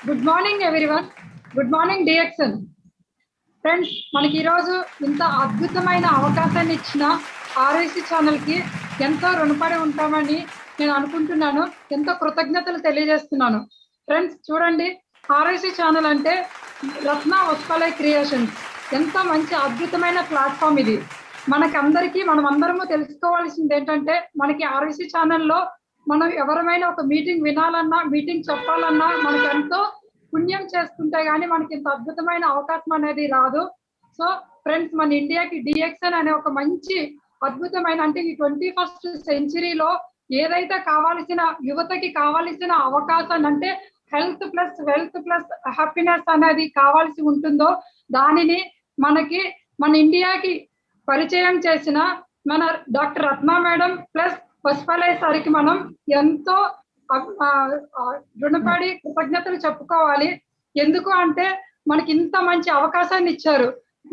Good morning everyone. Good morning DXN friends. మనకి ఈరోజు ఇంత అద్భుతమైన అవకాశాన్ని ఇచ్చిన ఆర్ఐసి ఛానల్కి ఎంతో రుణపడి ఉంటామని నేను అనుకుంటున్నాను. ఎంతో కృతజ్ఞతలు తెలియజేస్తున్నాను. ఫ్రెండ్స్ చూడండి, ఆర్ఐసి ఛానల్ అంటే రత్న వస్పలై క్రియేషన్స్. ఎంతో మంచి అద్భుతమైన ప్లాట్ఫామ్ ఇది. మనకందరికీ మనమందరము తెలుసుకోవాల్సింది ఏంటంటే, మనకి ఆర్ఐసి ఛానల్లో మనం ఎవరమైనా ఒక మీటింగ్ వినాలన్నా, మీటింగ్ చెప్పాలన్నా మనకు ఎంతో పుణ్యం చేసుకుంటే గానీ మనకి ఇంత అద్భుతమైన అవకాశం అనేది రాదు. సో ఫ్రెండ్స్, మన ఇండియాకి డిఎక్సన్ అనే ఒక మంచి అద్భుతమైన, అంటే ఈ 21st సెంచరీలో ఏదైతే కావాల్సిన యువతకి కావాల్సిన అవకాశాన్ని, అంటే health plus wealth plus happiness అనేది కావాల్సి ఉంటుందో దానిని మనకి మన ఇండియాకి పరిచయం చేసిన మన డాక్టర్ రత్న మేడం ప్లస్ వస్పలై సార్కి మనం ఎంతో రుణపడి కృతజ్ఞతలు చెప్పుకోవాలి. ఎందుకు అంటే మనకి ఇంత మంచి అవకాశాన్ని ఇచ్చారు.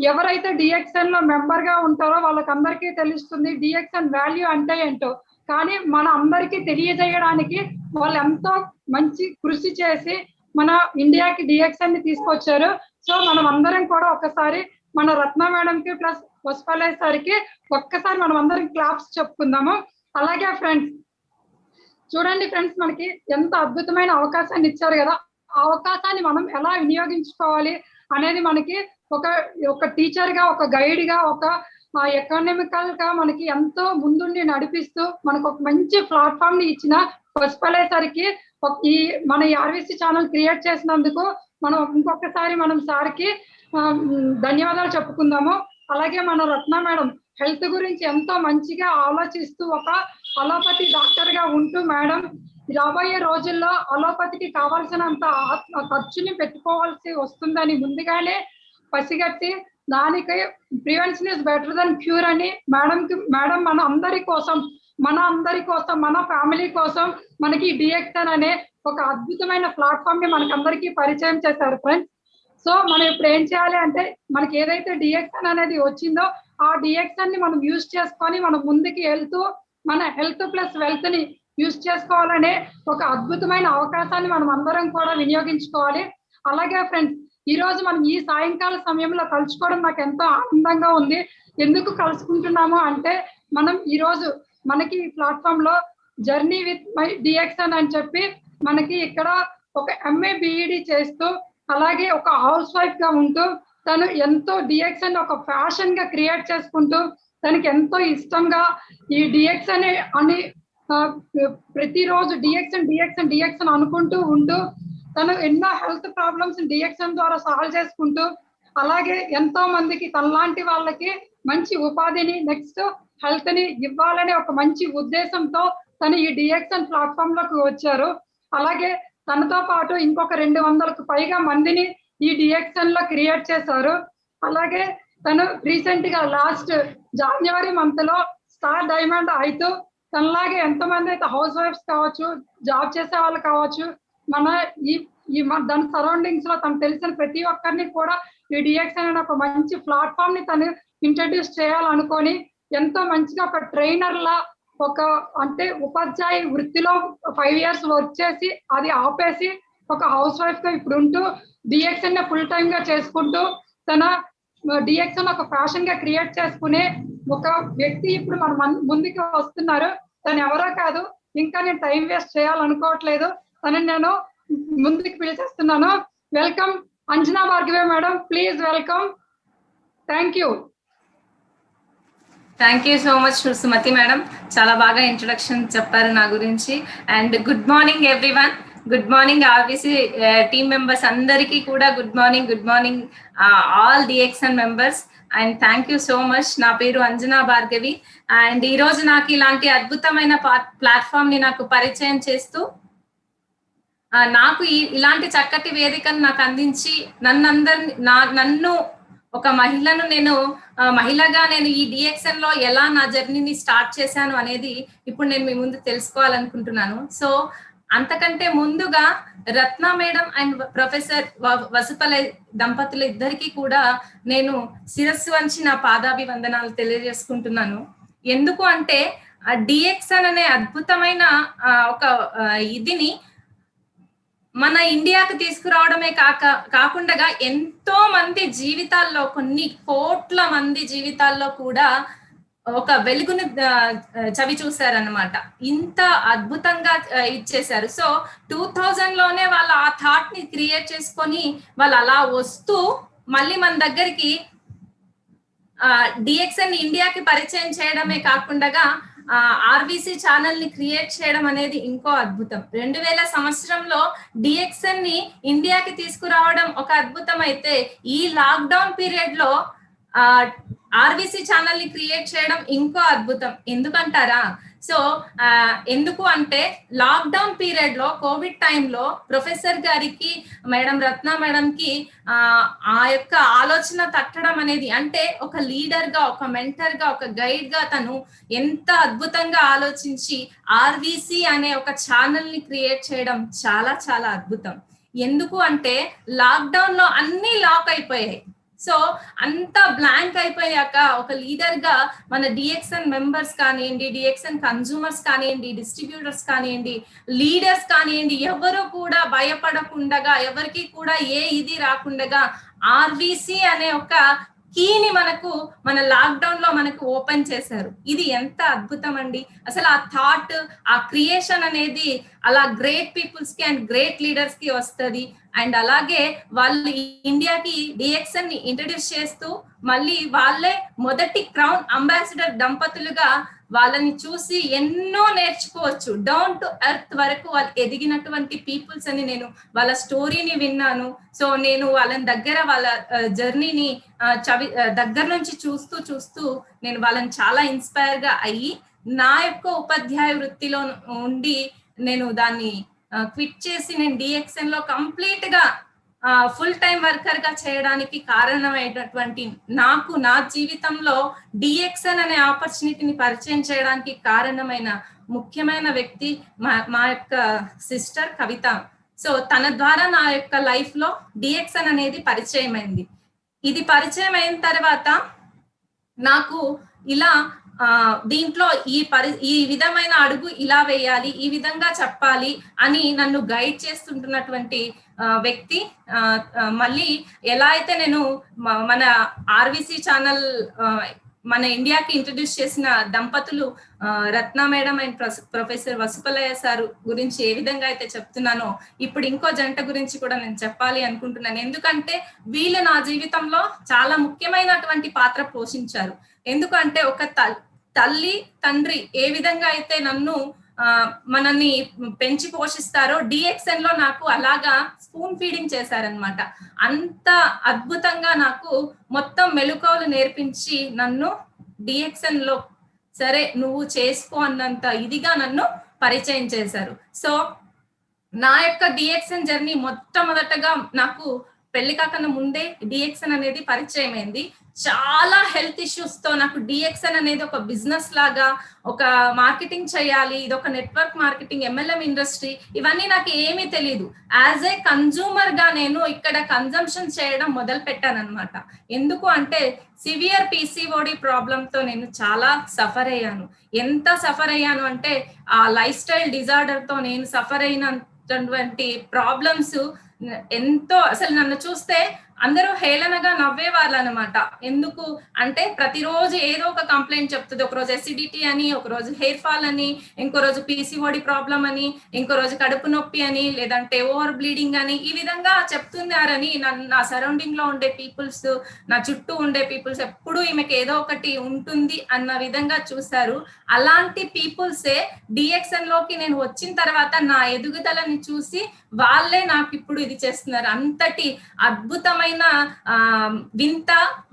ఎవరైతే డిఎక్సన్ లో మెంబర్ గా ఉంటారో వాళ్ళకందరికీ తెలుస్తుంది డిఎక్సన్ వాల్యూ అంటే ఏంటో. కానీ మన అందరికీ తెలియజేయడానికి వాళ్ళు ఎంతో మంచి కృషి చేసి మన ఇండియాకి డిఎక్సన్ ని తీసుకొచ్చారు. సో మనం అందరం కూడా ఒకసారి మన రత్న మేడం కి ప్లస్ వస్పలై సార్కి ఒక్కసారి మనం అందరం క్లాప్స్ చెప్పుకుందాము. అలాగే ఫ్రెండ్స్ చూడండి, ఫ్రెండ్స్ మనకి ఎంత అద్భుతమైన అవకాశాన్ని ఇచ్చారు కదా. ఆ అవకాశాన్ని మనం ఎలా వినియోగించుకోవాలి అనేది మనకి ఒక టీచర్ గా, ఒక గైడ్ గా, ఒక ఎకనామికల్ గా మనకి ఎంతో ముందుండి నడిపిస్తూ మనకు ఒక మంచి ప్లాట్ఫామ్ ని ఇచ్చిన వస్పలై సార్కి ఈ మన ఆర్వీసీ ఛానల్ క్రియేట్ చేసినందుకు మనం ఇంకొకసారి మనం సార్కి ధన్యవాదాలు చెప్పుకుందాము. అలాగే మన రత్న మేడం హెల్త్ గురించి ఎంతో మంచిగా ఆలోచిస్తూ ఒక అలోపతి డాక్టర్ గా ఉంటూ మేడం రాబోయే రోజుల్లో అలోపతికి కావాల్సినంత ఖర్చుని పెట్టుకోవాల్సి వస్తుందని ముందుగానే పసిగట్టి దానికి prevention is better than cure అని మేడం మన అందరి కోసం మన ఫ్యామిలీ కోసం మనకి డిఎక్సన్ అనే ఒక అద్భుతమైన ప్లాట్ఫామ్ ని మనకందరికీ పరిచయం చేశారు ఫ్రెండ్స్. సో మనం ఇప్పుడు ఏం చేయాలి అంటే, మనకి ఏదైతే డిఎక్సన్ అనేది వచ్చిందో ఆ డిఎక్సన్ ని మనం యూజ్ చేసుకొని మనం ముందుకు వెళ్తూ మన హెల్త్ ప్లస్ వెల్త్ ని యూజ్ చేసుకోవాలనే ఒక అద్భుతమైన అవకాశాన్ని మనం అందరం కూడా వినియోగించుకోవాలి. అలాగే ఫ్రెండ్స్, ఈ రోజు మనం ఈ సాయంకాల సమయంలో కలుసుకోవడం నాకు ఎంతో ఆనందంగా ఉంది. ఎందుకు కలుసుకుంటున్నాము అంటే, మనం ఈ రోజు మనకి ఈ ప్లాట్ఫామ్ లో జర్నీ విత్ మై డిఎక్సన్ అని చెప్పి మనకి ఇక్కడ ఒక ఎంఏ బిఈడి చేస్తూ అలాగే ఒక హౌస్ వైఫ్ గా ఉంటూ తను ఎంతో డిఎక్సన్ ఒక ఫ్యాషన్ గా క్రియేట్ చేసుకుంటూ తనకి ఎంతో ఇష్టంగా ఈ డిఎక్సన్ అని ప్రతిరోజు డిఎక్సన్ అనుకుంటూ ఉంటూ తను ఎన్నో హెల్త్ ప్రాబ్లమ్స్ డిఎక్సన్ ద్వారా సాల్వ్ చేసుకుంటూ, అలాగే ఎంతో మందికి తనలాంటి వాళ్ళకి మంచి ఉపాధిని నెక్స్ట్ హెల్త్ ని ఇవ్వాలనే ఒక మంచి ఉద్దేశంతో తను ఈ డిఎక్సన్ ప్లాట్ఫామ్ లోకి వచ్చారు. అలాగే తనతో పాటు ఇంకొక 200కు పైగా మందిని ఈ డిఎక్సన్ లో క్రియేట్ చేశారు. అలాగే తను రీసెంట్ గా లాస్ట్ జనవరి మంత్ లో స్టార్ డైమండ్ అయితే తనలాగే ఎంతమంది అయితే హౌస్ వైఫ్స్ కావచ్చు, జాబ్ చేసే వాళ్ళు కావచ్చు, మన దాని సరౌండింగ్స్ లో తనకు తెలిసిన ప్రతి ఒక్కరిని కూడా ఈ డిఎక్సన్ అనే ఒక మంచి ప్లాట్ఫామ్ ని తను ఇంట్రడ్యూస్ చేయాలనుకొని ఎంతో మంచిగా ఒక ట్రైనర్ లా అంటే ఉపాధ్యాయ వృత్తిలో 5 years వర్క్ చేసి అది ఆపేసి ఒక హౌస్ వైఫ్ గా ఇప్పుడు ఉంటూ డిఎక్సన్ ఫుల్ టైమ్ గా చేసుకుంటూ తన డిఎక్సన్ ఒక ఫ్యాషన్ గా క్రియేట్ చేసుకునే ఒక వ్యక్తి ఇప్పుడు మన ముందుకు వస్తున్నారు. తను ఎవరో కాదు, ఇంకా నేను టైం వేస్ట్ చేయాలనుకోవట్లేదు, తనని నేను ముందుకు పిలిచేస్తున్నాను. Welcome Anjana Bhargavi madam, please welcome. Thank you. Thank you so much Sumathi madam, చాలా బాగా ఇంట్రొడక్షన్ చెప్పారు నా గురించి. And good morning everyone, good morning RVC team members అందరికీ కూడా good morning all DXN members. And thank you so much. నా పేరు Anjana Bhargavi. And ఈరోజు నాకు ఇలాంటి అద్భుతమైన ప్లాట్ఫామ్ ని నాకు పరిచయం చేస్తూ నాకు ఇలాంటి చక్కటి వేదికను నాకు అందించి నన్ను ఒక మహిళను మహిళగా నేను ఈ డిఎక్సన్ లో ఎలా నా జర్నీని స్టార్ట్ చేశాను అనేది ఇప్పుడు నేను మీ ముందు తెలుసుకోవాలనుకుంటున్నాను. సో అంతకంటే ముందుగా రత్న మేడం అండ్ ప్రొఫెసర్ వసుపలై దంపతులు ఇద్దరికి కూడా నేను శిరస్సు వంచి నా పాదాభివందనాలు తెలియజేసుకుంటున్నాను. ఎందుకు అంటే డిఎక్సన్ అనే అద్భుతమైన ఒక ఇదిని మన ఇండియాకు తీసుకురావడమే కాకుండా ఎంతో మంది జీవితాల్లో, కొన్ని కోట్ల మంది జీవితాల్లో కూడా ఒక వెలుగును చవి చూసారనమాట. ఇంత అద్భుతంగా ఇచ్చేశారు. సో 2000 లోనే వాళ్ళు ఆ థాట్ ని క్రియేట్ చేసుకొని వాళ్ళు అలా వస్తూ మళ్ళీ మన దగ్గరికి డిఎక్స్ఎన్ ఇండియాకి పరిచయం చేయడమే కాకుండా ఆర్బీసీ ఛానల్ ని క్రియేట్ చేయడం అనేది ఇంకో అద్భుతం. 2000 సంవత్సరంలో డిఎక్స్ఎన్ ని ఇండియాకి తీసుకురావడం ఒక అద్భుతం అయితే, ఈ లాక్డౌన్ పీరియడ్ లో ఆర్బీసీ ఛానల్ ని క్రియేట్ చేయడం ఇంకో అద్భుతం. ఎందుకంటారా? సో ఎందుకు అంటే లాక్డౌన్ పీరియడ్ లో, కోవిడ్ టైంలో ప్రొఫెసర్ గారికి, మేడం రత్న మేడం కి ఆ యొక్క ఆలోచన తట్టడం అనేది, అంటే ఒక లీడర్ గా, ఒక మెంటర్ గా, ఒక గైడ్ గా తను ఎంత అద్భుతంగా ఆలోచించి ఆర్బీసీ అనే ఒక ఛానల్ ని క్రియేట్ చేయడం చాలా చాలా అద్భుతం. ఎందుకు అంటే లాక్డౌన్ లో అన్ని లాక్ అయిపోయాయి. సో అంత బ్లాంక్ అయిపోయాక ఒక లీడర్ గా మన డిఎక్స్ఎన్ మెంబర్స్ కానివ్వండి, డిఎక్స్ఎన్ కన్జ్యూమర్స్ కానివ్వండి, డిస్ట్రిబ్యూటర్స్ కానివ్వండి, లీడర్స్ కానివ్వండి, ఎవరు కూడా భయపడకుండా, ఎవరికి కూడా ఇది రాకుండా ఆర్బీసీ అనే ఒక కీని మన లాక్డౌన్ లో మనకు ఓపెన్ చేశారు. ఇది ఎంత అద్భుతం అండి. అసలు ఆ థాట్, ఆ క్రియేషన్ అనేది అలా గ్రేట్ పీపుల్స్ కి అండ్ గ్రేట్ లీడర్స్ కి వస్తుంది. అండ్ అలాగే వాళ్ళు ఇండియాకి డిఎక్స్ఎన్ ని ఇంట్రడ్యూస్ చేస్తూ మళ్ళీ వాళ్ళే మొదటి క్రౌన్ అంబాసిడర్ దంపతులుగా వాళ్ళని చూసి ఎన్నో నేర్చుకోవచ్చు. డౌన్ టు ఎర్త్ వరకు వాళ్ళు ఎదిగినటువంటి పీపుల్స్ అని నేను వాళ్ళ స్టోరీని విన్నాను. సో నేను వాళ్ళని వాళ్ళ జర్నీని దగ్గర నుంచి చూస్తూ నేను వాళ్ళని చాలా ఇన్స్పైర్ గా అయ్యి, నా యొక్క ఉపాధ్యాయ వృత్తిలో ఉండి నేను దాన్ని క్విట్ చేసి నేను డిఎక్స్ఎన్ లో కంప్లీట్ గా ఫుల్ టైం వర్కర్ గా చేయడానికి కారణమైనటువంటి, నాకు నా జీవితంలో డిఎక్స్ఎన్ అనే ఆపర్చునిటీని పరిచయం చేయడానికి కారణమైన ముఖ్యమైన వ్యక్తి మా యొక్క సిస్టర్ కవిత. సో తన ద్వారా నా యొక్క లైఫ్ లో డిఎక్స్ఎన్ అనేది పరిచయం అయింది. ఇది పరిచయం అయిన తర్వాత నాకు ఇలా దీంట్లో ఈ విధమైన అడుగు ఇలా వేయాలి, ఈ విధంగా చెప్పాలి అని నన్ను గైడ్ చేస్తుంటున్నటువంటి వ్యక్తి, మళ్ళీ ఎలా అయితే నేను మన ఆర్బీసీ ఛానల్ మన ఇండియాకి ఇంట్రడ్యూస్ చేసిన దంపతులు రత్న madam and professor Vasupalayya sir గురించి ఏ విధంగా అయితే చెప్తున్నానో, ఇప్పుడు ఇంకో జంట గురించి కూడా నేను చెప్పాలి అనుకుంటున్నాను. ఎందుకంటే వీళ్ళు నా జీవితంలో చాలా ముఖ్యమైనటువంటి పాత్ర పోషించారు. ఎందుకంటే ఒక తల్లి తండ్రి ఏ విధంగా అయితే మనల్ని పెంచి పోషిస్తారో, డిఎక్స్ఎన్ లో నాకు అలాగా స్పూన్ ఫీడింగ్ చేశారనమాట. అంత అద్భుతంగా నాకు మొత్తం మెళుకువలు నేర్పించి నన్ను డిఎక్స్ఎన్ లో సరే నువ్వు చేసుకో అన్నంత ఇదిగా నన్ను పరిచయం చేశారు. సో నా యొక్క డిఎక్స్ఎన్ జర్నీ మొట్టమొదటగా నాకు పెళ్లి కాకన్నా ముందే డిఎక్స్ఎన్ అనేది పరిచయం అయింది. చాలా హెల్త్ ఇష్యూస్ తో నాకు డిఎక్స్ఎన్ అనేది ఒక బిజినెస్ లాగా, ఒక మార్కెటింగ్ చేయాలి, ఇది ఒక నెట్వర్క్ మార్కెటింగ్, ఎంఎల్ఎం ఇండస్ట్రీ, ఇవన్నీ నాకు ఏమీ తెలియదు. యాజ్ ఏ కన్జ్యూమర్ గా నేను ఇక్కడ కన్జంప్షన్ చేయడం మొదలు పెట్టాను అనమాట. ఎందుకు అంటే సివియర్ పీసీఓడి ప్రాబ్లమ్ తో నేను చాలా సఫర్ అయ్యాను. ఎంత సఫర్ అయ్యాను అంటే ఆ లైఫ్ స్టైల్ డిజార్డర్ తో నేను సఫర్ అయినటువంటి ప్రాబ్లమ్స్ ఎంతో, అసలు నన్ను చూస్తే అందరూ హేళనగా నవ్వేవాళ్ళు అనమాట. ఎందుకు అంటే ప్రతిరోజు ఏదో ఒక కంప్లైంట్ చెప్తుంది. ఒకరోజు ఎసిడిటీ అని, ఒకరోజు హెయిర్ ఫాల్ అని, ఇంకో రోజు పీసీఓడి ప్రాబ్లం అని, ఇంకో రోజు కడుపు నొప్పి అని, లేదంటే ఓవర్ బ్లీడింగ్ అని, ఈ విధంగా చెప్తున్నారని నా సరౌండింగ్ లో ఉండే పీపుల్స్, నా చుట్టూ ఉండే పీపుల్స్ ఎప్పుడు ఈమెకి ఏదో ఒకటి ఉంటుంది అన్న విధంగా చూశారు. అలాంటి పీపుల్సే డిఎక్స్ఎన్ లోకి నేను వచ్చిన తర్వాత నా ఎదుగుదలని చూసి వాళ్ళే నాకు ఇప్పుడు ఇది చేస్తున్నారు. అంతటి అద్భుతమైన వింత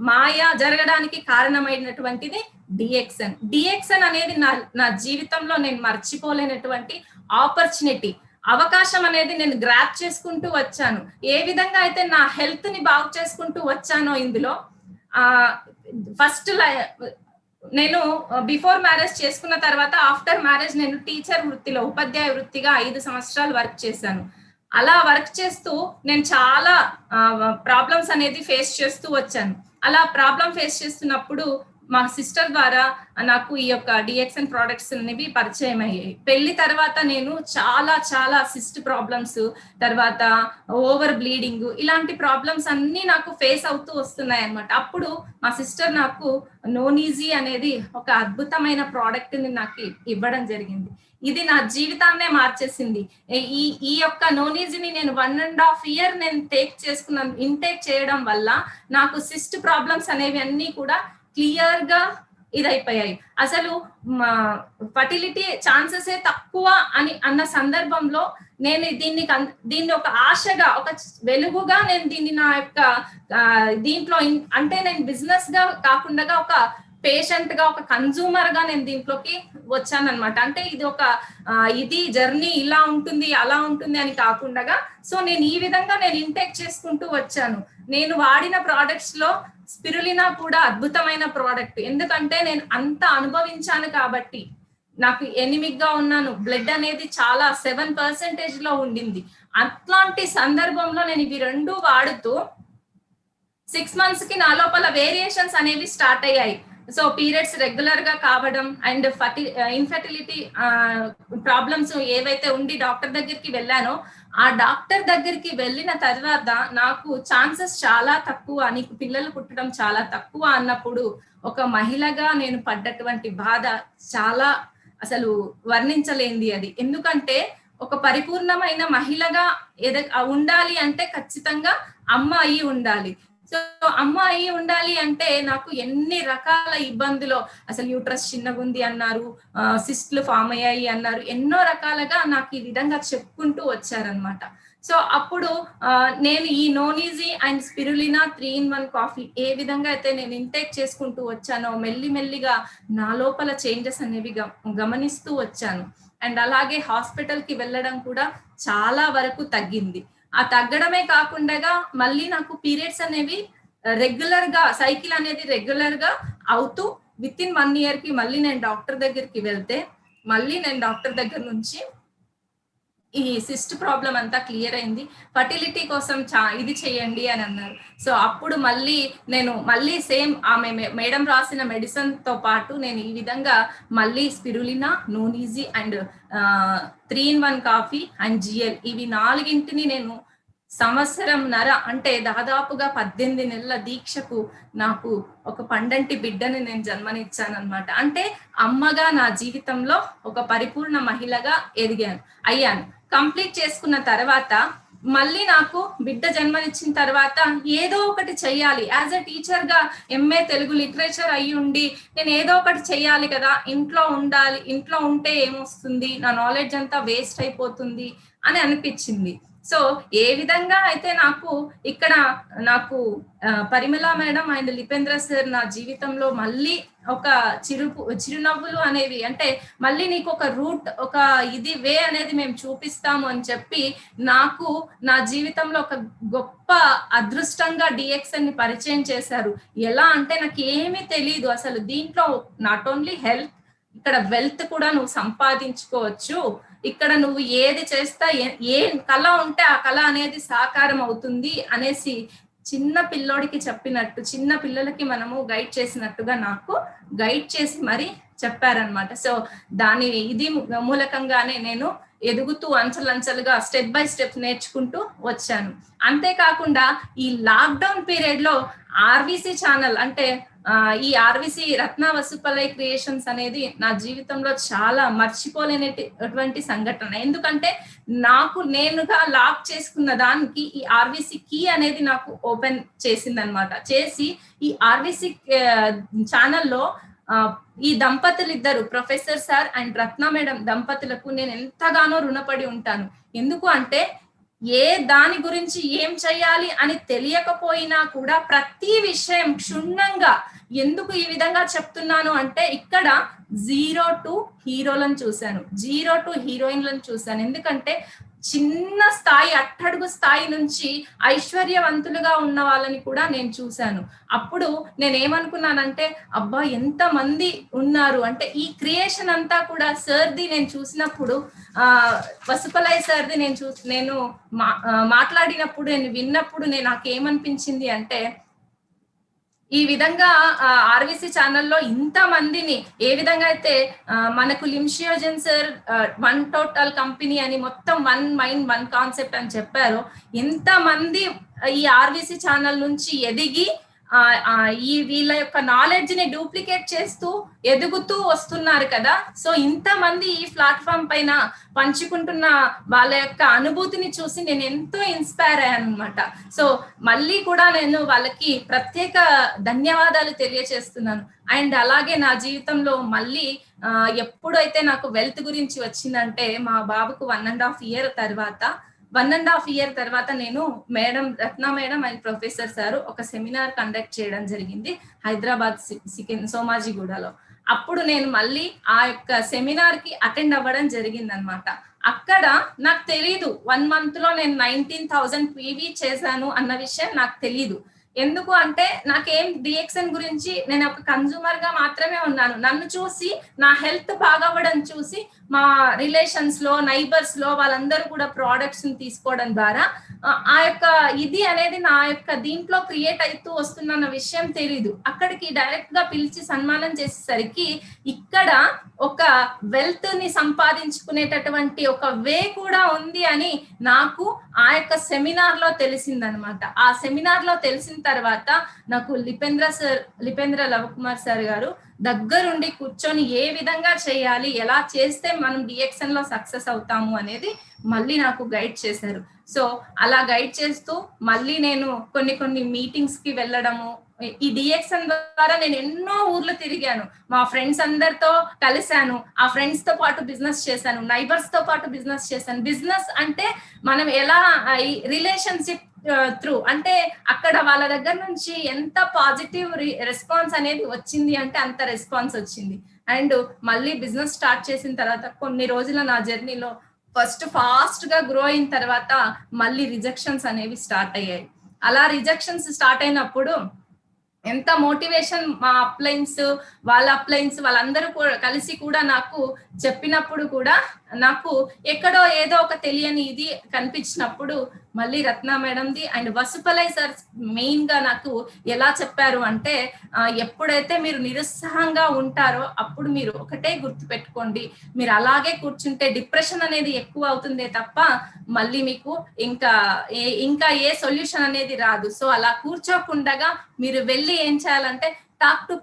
మాయ జరగడానికి కారణమైనటువంటిది డిఎక్స్ఎన్. డిఎక్స్ఎన్ అనేది నా జీవితంలో నేను మర్చిపోలేనటువంటి ఆపర్చునిటీ, అవకాశం అనేది నేను గ్రాప్ చేసుకుంటూ వచ్చాను. ఏ విధంగా అయితే నా హెల్త్ ని బాగు చేసుకుంటూ వచ్చానో ఇందులో ఫస్ట్ నేను బిఫోర్ మ్యారేజ్ చేసుకున్న తర్వాత ఆఫ్టర్ మ్యారేజ్ నేను టీచర్ వృత్తిలో, ఉపాధ్యాయ వృత్తిగా 5 సంవత్సరాలు వర్క్ చేశాను. అలా వర్క్ చేస్తూ నేను చాలా ప్రాబ్లమ్స్ అనేది ఫేస్ చేస్తూ వచ్చాను. అలా ప్రాబ్లం ఫేస్ చేస్తున్నప్పుడు మా సిస్టర్ ద్వారా నాకు ఈ యొక్క డిఎక్స్ఎన్ ప్రోడక్ట్స్ అనేవి పరిచయం అయ్యాయి. పెళ్లి తర్వాత నేను చాలా చాలా సిస్ట్ ప్రాబ్లమ్స్, తర్వాత ఓవర్ బ్లీడింగ్, ఇలాంటి ప్రాబ్లమ్స్ అన్ని నాకు ఫేస్ అవుతూ వస్తున్నాయి అన్నమాట. అప్పుడు మా సిస్టర్ నాకు నోనీజీ అనేది ఒక అద్భుతమైన ప్రోడక్ట్ ని నాకు ఇవ్వడం జరిగింది. ఇది నా జీవితాన్నే మార్చేసింది. ఈ యొక్క నోనీజీని నేను 1.5 year నేను చేసుకున్నాను. ఇంటేక్ చేయడం వల్ల నాకు సిస్ట్ ప్రాబ్లమ్స్ అనేవి అన్ని కూడా క్లియర్ గా ఇదైపోయాయి. అసలు ఫర్టిలిటీ ఛాన్సెస్ తక్కువ అని అన్న సందర్భంలో నేను దీన్ని ఒక ఆశగా, ఒక వెలుగుగా నేను దీన్ని నా యొక్క దీంట్లో అంటే నేను బిజినెస్ గా కాకుండా ఒక పేషెంట్ గా, ఒక కన్జ్యూమర్ గా నేను దీంట్లోకి వచ్చానన్నమాట. అంటే ఇది ఒక ఇది జర్నీ ఇలా ఉంటుంది అలా ఉంటుంది అని కాకుండా, సో నేను ఈ విధంగా నేను ఇంటేక్ చేసుకుంటూ వచ్చాను. నేను వాడిన ప్రోడక్ట్స్ లో స్పిరులినా కూడా అద్భుతమైన ప్రోడక్ట్. ఎందుకంటే నేను అంత అనుభవించాను కాబట్టి. నాకు ఎనిమిక్ గా ఉన్నాను, బ్లడ్ అనేది చాలా 7% లో ఉండింది. అట్లాంటి సందర్భంలో నేను ఇవి 2 వాడుతూ 6 months కి నా లోపల వేరియేషన్స్ అనేవి స్టార్ట్ అయ్యాయి. సో పీరియడ్స్ రెగ్యులర్ గా కావడం అండ్ ఇన్ఫర్టిలిటీ ప్రాబ్లమ్స్ ఏవైతే ఉండి డాక్టర్ దగ్గరికి వెళ్ళానో, ఆ డాక్టర్ దగ్గరికి వెళ్ళిన తర్వాత నాకు ఛాన్సెస్ చాలా తక్కువ, నీకు పిల్లలు పుట్టడం చాలా తక్కువ అన్నప్పుడు ఒక మహిళగా నేను పడ్డటువంటి బాధ చాలా అసలు వర్ణించలేంది అది. ఎందుకంటే ఒక పరిపూర్ణమైన మహిళగా ఉండాలి అంటే ఖచ్చితంగా అమ్మ అయి ఉండాలి. సో అమ్మ అయి ఉండాలి అంటే నాకు ఎన్ని రకాల ఇబ్బందులు, అసలు యూట్రస్ చిన్నగుంది అన్నారు, సిస్ట్లు ఫామ్ అయ్యాయి అన్నారు, ఎన్నో రకాలుగా నాకు ఈ విధంగా చెప్పుకుంటూ వచ్చారనమాట. సో అప్పుడు నేను ఈ నోనీజీ అండ్ స్పిరులినా 3-in-1 కాఫీ ఏ విధంగా అయితే నేను ఇంటేక్ చేసుకుంటూ వచ్చానో, మెల్లిమెల్లిగా నా లోపల చేంజెస్ అనేవి గమనిస్తూ వచ్చాను. అండ్ అలాగే హాస్పిటల్ కి వెళ్ళడం కూడా చాలా వరకు తగ్గింది. ఆ తగ్గడమే కాకుండా మళ్ళీ నాకు పీరియడ్స్ అనేవి రెగ్యులర్ గా, సైకిల్ అనేది రెగ్యులర్ గా అవుతూ విత్-in 1 year కి మళ్ళీ నేను డాక్టర్ దగ్గరికి వెళ్తే, మళ్ళీ నేను డాక్టర్ దగ్గర నుంచి ఈ సిస్ట్ ప్రాబ్లం అంతా క్లియర్ అయింది, ఫర్టిలిటీ కోసం ఇది చేయండి అని అన్నారు. సో అప్పుడు నేను మళ్ళీ సేమ్ ఆమె మేడం రాసిన మెడిసిన్ తో పాటు నేను ఈ విధంగా మళ్ళీ స్పిరులినా, నోనీజీ and 3-in-1 coffee and GL, ఇవి 4 నేను సంవత్సరంన్నర అంటే దాదాపుగా 18 నెలల దీక్షకు నాకు ఒక పండంటి బిడ్డని నేను జన్మనిచ్చానన్నమాట. అంటే అమ్మగా నా జీవితంలో ఒక పరిపూర్ణ మహిళగా అయ్యాను. కంప్లీట్ చేసుకున్న తర్వాత మళ్ళీ నాకు బిడ్డ జన్మనిచ్చిన తర్వాత ఏదో ఒకటి చెయ్యాలి. యాజ్ ఎ టీచర్ గా ఎంఏ తెలుగు లిటరేచర్ అయ్యి ఉండి నేను ఏదో ఒకటి చెయ్యాలి కదా, ఇంట్లో ఉండాలి, ఇంట్లో ఉంటే ఏమొస్తుంది, నా నాలెడ్జ్ అంతా వేస్ట్ అయిపోతుంది అని అనిపించింది. సో ఏ విధంగా అయితే నాకు పరిమళ మేడం అండ్ లిపేంద్ర సార్ నా జీవితంలో మళ్ళీ ఒక చిరునవ్వులు అనేవి, అంటే మళ్ళీ నీకు ఒక రూట్, ఒక ఇది వే అనేది మేము చూపిస్తాము అని చెప్పి నాకు నా జీవితంలో ఒక గొప్ప అదృష్టంగా డిఎక్స్ఎన్ ని పరిచయం చేశారు. ఎలా అంటే నాకు ఏమీ తెలియదు అసలు. దీంట్లో నాట్ ఓన్లీ హెల్త్, ఇక్కడ వెల్త్ కూడా నువ్వు సంపాదించుకోవచ్చు. ఇక్కడ నువ్వు ఏది చేస్తా, ఏ కళ ఉంటే ఆ కళ అనేది సాకారం అవుతుంది అనేసి చిన్న పిల్లోడికి చెప్పినట్టు, చిన్న పిల్లలకి మనము గైడ్ చేసినట్టుగా నాకు గైడ్ చేసి మరి చెప్పారనమాట. సో ఇది మూలకంగానే నేను ఎదుగుతూ అంచెలంచెలుగా స్టెప్ బై స్టెప్ నేర్చుకుంటూ వచ్చాను. అంతేకాకుండా ఈ లాక్డౌన్ పీరియడ్ లో ఆర్వీసీ ఛానల్, అంటే ఈ ఆర్వీసీ రత్న వసుపలై క్రియేషన్స్ అనేది నా జీవితంలో చాలా మర్చిపోలేనటువంటి సంఘటన. ఎందుకంటే నేనుగా లాక్ చేసుకున్న దానికి ఈ ఆర్వీసీ కీ అనేది నాకు ఓపెన్ చేసిందనమాట. చేసి ఈ ఆర్వీసీ ఛానల్లో ఈ దంపతులిద్దరు, professor sir and Ratna madam దంపతులకు నేను ఎంతగానో రుణపడి ఉంటాను. ఎందుకు అంటే ఏ దాని గురించి ఏం చెయ్యాలి అని తెలియకపోయినా కూడా ప్రతి విషయం క్షుణ్ణంగా, ఎందుకు ఈ విధంగా చెప్తున్నాను అంటే ఇక్కడ 0 to హీరోలను చూశాను, 0 to హీరోయిన్లను చూశాను. ఎందుకంటే చిన్న స్థాయి, అట్టడుగు స్థాయి నుంచి ఐశ్వర్యవంతులుగా ఉన్న వాళ్ళని కూడా నేను చూశాను. అప్పుడు నేనేమనుకున్నానంటే అబ్బా ఎంత మంది ఉన్నారు అంటే, ఈ క్రియేషన్ అంతా కూడా సార్ది నేను చూసినప్పుడు, వసుపలై సార్ది నేను మాట్లాడినప్పుడు, నేను విన్నప్పుడు నాకేమనిపించింది అంటే ఈ విధంగా ఆర్వీసీ ఛానల్లో ఇంత మందిని ఏ విధంగా అయితే మనకు లిమ్షియోజన్ సార్ వన్ టోటల్ కంపెనీ అని మొత్తం వన్ మైండ్ వన్ కాన్సెప్ట్ అని చెప్పారు, ఎంత మంది ఈ ఆర్వీసీ ఛానల్ నుంచి ఎదిగి ఈ వీళ్ళ యొక్క నాలెడ్జ్ ని డూప్లికేట్ చేస్తూ ఎదుగుతూ వస్తున్నారు కదా. సో ఇంతమంది ఈ ప్లాట్ఫామ్ పైన పంచుకుంటున్న వాళ్ళ యొక్క అనుభూతిని చూసి నేను ఎంతో ఇన్స్పైర్ అయ్యాను అనమాట. సో మళ్ళీ కూడా నేను వాళ్ళకి ప్రత్యేక ధన్యవాదాలు తెలియజేస్తున్నాను. అండ్ అలాగే నా జీవితంలో మళ్ళీ ఎప్పుడైతే నాకు వెల్త్ గురించి వచ్చిందంటే మా బాబుకు 1.5 ఇయర్ తర్వాత నేను madam Ratna madam and professor sir ఒక సెమినార్ కండక్ట్ చేయడం జరిగింది హైదరాబాద్ సోమాజిగూడలో. అప్పుడు నేను మళ్ళీ ఆ యొక్క సెమినార్ కి అటెండ్ అవ్వడం జరిగింది అనమాట. అక్కడ నాకు తెలీదు 1 month లో నేను 19,000 PV చేశాను అన్న విషయం నాకు తెలీదు. ఎందుకు అంటే నాకేం డిఎక్స్ఎన్ గురించి, నేను ఒక కన్జ్యూమర్ గా మాత్రమే ఉన్నాను. నన్ను చూసి నా హెల్త్ బాగవ్వడం చూసి మా రిలేషన్స్ లో నైబర్స్ లో వాళ్ళందరూ కూడా ప్రోడక్ట్స్ ని తీసుకోవడం ద్వారా ఆ యొక్క ఇది అనేది నా యొక్క దీంట్లో క్రియేట్ అవుతూ వస్తున్న విషయం తెలీదు. అక్కడికి డైరెక్ట్ గా పిలిచి సన్మానం చేసేసరికి ఇక్కడ ఒక వెల్త్ ని సంపాదించుకునేటటువంటి ఒక వే కూడా ఉంది అని నాకు ఆ యొక్క సెమినార్ లో తెలిసిందనమాట. ఆ సెమినార్ లో తెలిసిన తర్వాత నాకు లిపేంద్ర లవకుమార్ సార్ గారు దగ్గరుండి కూర్చొని ఏ విధంగా చేయాలి, ఎలా చేస్తే మనం డిఎక్స్ఎన్ లో సక్సెస్ అవుతాము అనేది మళ్ళీ నాకు గైడ్ చేశారు. సో అలా గైడ్ చేస్తూ మళ్ళీ నేను కొన్ని మీటింగ్స్ కి వెళ్ళడము, ఈ డిఎక్స్ఎన్ ద్వారా నేను ఎన్నో ఊర్లు తిరిగాను, మా ఫ్రెండ్స్ అందరితో కలిశాను, ఆ ఫ్రెండ్స్ తో పాటు బిజినెస్ చేశాను, నైబర్స్ తో పాటు బిజినెస్ చేశాను. బిజినెస్ అంటే మనం ఎలా రిలేషన్షిప్ త్రూ అంటే అక్కడ వాళ్ళ దగ్గర నుంచి ఎంత పాజిటివ్ రెస్పాన్స్ అనేది వచ్చింది అంటే అంత రెస్పాన్స్ వచ్చింది. అండ్ మళ్ళీ బిజినెస్ స్టార్ట్ చేసిన తర్వాత కొన్ని రోజుల నా జర్నీలో ఫస్ట్ ఫాస్ట్ గా గ్రో అయిన తర్వాత మళ్ళీ రిజెక్షన్స్ అనేవి స్టార్ట్ అయ్యాయి. అలా రిజెక్షన్స్ స్టార్ట్ అయినప్పుడు ఎంత మోటివేషన్, మా అప్లైన్స్ వాళ్ళందరూ కలిసి కూడా నాకు చెప్పినప్పుడు కూడా నాకు ఎక్కడో ఏదో ఒక తెలియని ఇది కనిపించినప్పుడు మళ్ళీ రత్న మేడంది అండ్ వసుపలై సార్ మెయిన్ గా నాకు ఎలా చెప్పారు అంటే, ఎప్పుడైతే మీరు నిరుత్సాహంగా ఉంటారో అప్పుడు మీరు ఒకటే గుర్తు పెట్టుకోండి, మీరు అలాగే కూర్చుంటే డిప్రెషన్ అనేది ఎక్కువ అవుతుందే తప్ప మళ్ళీ మీకు ఇంకా ఏ సొల్యూషన్ అనేది రాదు. సో అలా కూర్చోకుండగా మీరు వెళ్ళి ఏం చేయాలంటే టాక్ టు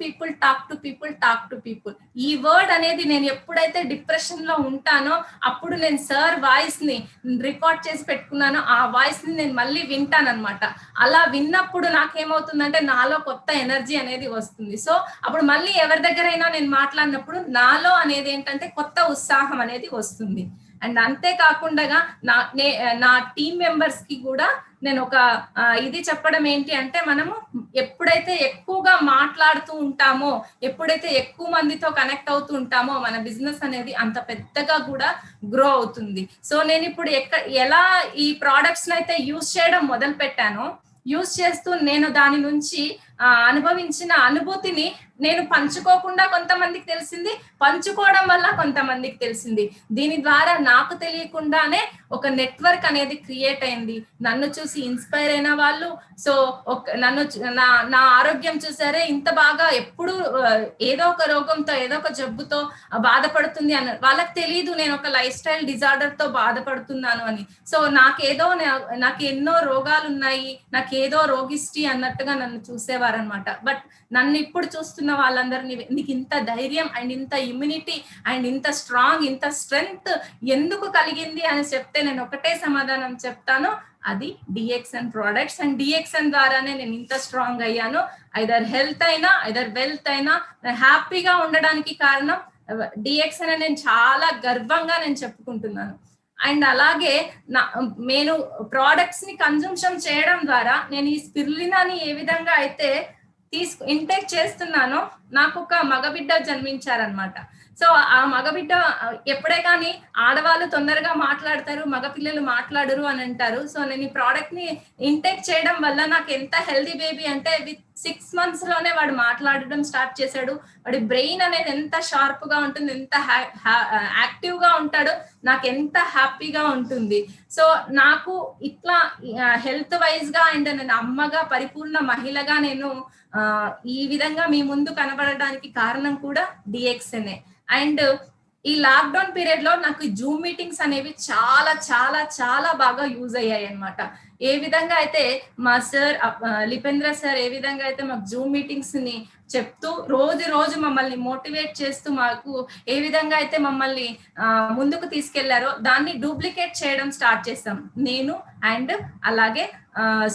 పీపుల్. ఈ వర్డ్ అనేది నేను ఎప్పుడైతే డిప్రెషన్ లో ఉంటానో అప్పుడు నేను సార్ వాయిస్ ని రికార్డ్ చేసి పెట్టుకున్నానో ఆ వాయిస్ ని నేను మళ్ళీ వింటానన్నమాట. అలా విన్నప్పుడు నాకేమవుతుందంటే నాలో కొత్త ఎనర్జీ అనేది వస్తుంది. సో అప్పుడు మళ్ళీ ఎవరి దగ్గరైనా నేను మాట్లాడినప్పుడు నాలో అనేది ఏంటంటే కొత్త ఉత్సాహం అనేది వస్తుంది. అండ్ అంతేకాకుండా నా టీమ్ మెంబర్స్ కి కూడా నేను ఒక ఇది చెప్పడం ఏంటి అంటే, మనము ఎప్పుడైతే ఎక్కువగా మాట్లాడుతూ ఉంటామో, ఎప్పుడైతే ఎక్కువ మందితో కనెక్ట్ అవుతూ ఉంటామో మన బిజినెస్ అనేది అంత పెద్దగా కూడా గ్రో అవుతుంది. సో నేను ఇప్పుడు ఎలా ఈ ప్రోడక్ట్స్ అయితే యూజ్ చేయడం మొదలు పెట్టానో, యూజ్ చేస్తూ నేను దాని నుంచి అనుభవించిన అనుభూతిని నేను పంచుకోకుండా కొంతమందికి తెలిసింది, పంచుకోవడం వల్ల కొంతమందికి తెలిసింది. దీని ద్వారా నాకు తెలియకుండానే ఒక నెట్వర్క్ అనేది క్రియేట్ అయింది. నన్ను చూసి ఇన్స్పైర్ అయిన వాళ్ళు, సో నా ఆరోగ్యం చూసారే ఇంత బాగా ఎప్పుడు ఏదో ఒక రోగంతో ఏదో ఒక జబ్బుతో బాధపడుతుంది అని వాళ్ళకి తెలియదు నేను ఒక లైఫ్ స్టైల్ డిజార్డర్ తో బాధపడుతున్నాను అని. సో నాకు ఎన్నో రోగాలు ఉన్నాయి, నాకేదో రోగిష్టి అన్నట్టుగా నన్ను చూసేవారనమాట. బట్ నన్ను ఇప్పుడు చూస్తున్న వాళ్ళందరూ నీకు ఇంత ధైర్యం అండ్ ఇంత ఇమ్యూనిటీ అండ్ ఇంత స్ట్రాంగ్, ఇంత స్ట్రెంగ్త్ ఎందుకు కలిగింది అని చెప్తే నేను ఒకటే సమాధానం చెప్తాను, అది డిఎక్స్ఎన్ ప్రోడక్ట్స్. అండ్ డిఎక్స్ఎన్ ద్వారానే నేను ఇంత స్ట్రాంగ్ అయ్యాను. ఐదర్ హెల్త్ అయినా ఐదర్ వెల్త్ అయినా హ్యాపీగా ఉండడానికి కారణం డిఎక్స్ఎన్ అని నేను చాలా గర్వంగా నేను చెప్పుకుంటున్నాను. అండ్ అలాగే నేను ప్రోడక్ట్స్ ని కన్జంప్షన్ చేయడం ద్వారా నేను ఈ స్పిరులినాని ఏ విధంగా అయితే ఇంటేక్ చేస్తున్నానో, నాకు ఒక మగబిడ్డ జన్మించారనమాట. సో ఆ మగబిడ్డ ఎప్పుడే కానీ ఆడవాళ్ళు తొందరగా మాట్లాడతారు, మగపిల్లలు మాట్లాడరు అని అంటారు. సో నేను ఈ ప్రోడక్ట్ ని ఇంటేక్ చేయడం వల్ల నాకు ఎంత హెల్దీ బేబీ అంటే విత్ 6 months లోనే వాడు మాట్లాడడం స్టార్ట్ చేశాడు. వాడి బ్రెయిన్ అనేది ఎంత షార్ప్ గా ఉంటుంది, ఎంత యాక్టివ్ గా ఉంటాడో నాకు ఎంత హ్యాపీగా ఉంటుంది. సో నాకు ఇట్లా హెల్త్ వైజ్ గా అండ్ నేను అమ్మగా పరిపూర్ణ మహిళగా నేను ఈ విధంగా మీ ముందు కనబడడానికి కారణం కూడా DXN. అండ్ ఈ లాక్డౌన్ పీరియడ్ లో నాకు జూమ్ మీటింగ్స్ అనేవి చాలా చాలా చాలా బాగా యూజ్ అయ్యాయి అనమాట. ఏ విధంగా అయితే మా సార్ లిపేంద్ర సార్ ఏ విధంగా అయితే మాకు జూమ్ మీటింగ్స్ ని చెప్తూ రోజు మమ్మల్ని మోటివేట్ చేస్తూ మాకు ఏ విధంగా అయితే మమ్మల్ని ముందుకు తీసుకెళ్లారో దాన్ని డూప్లికేట్ చేయడం స్టార్ట్ చేస్తాం. నేను అండ్ అలాగే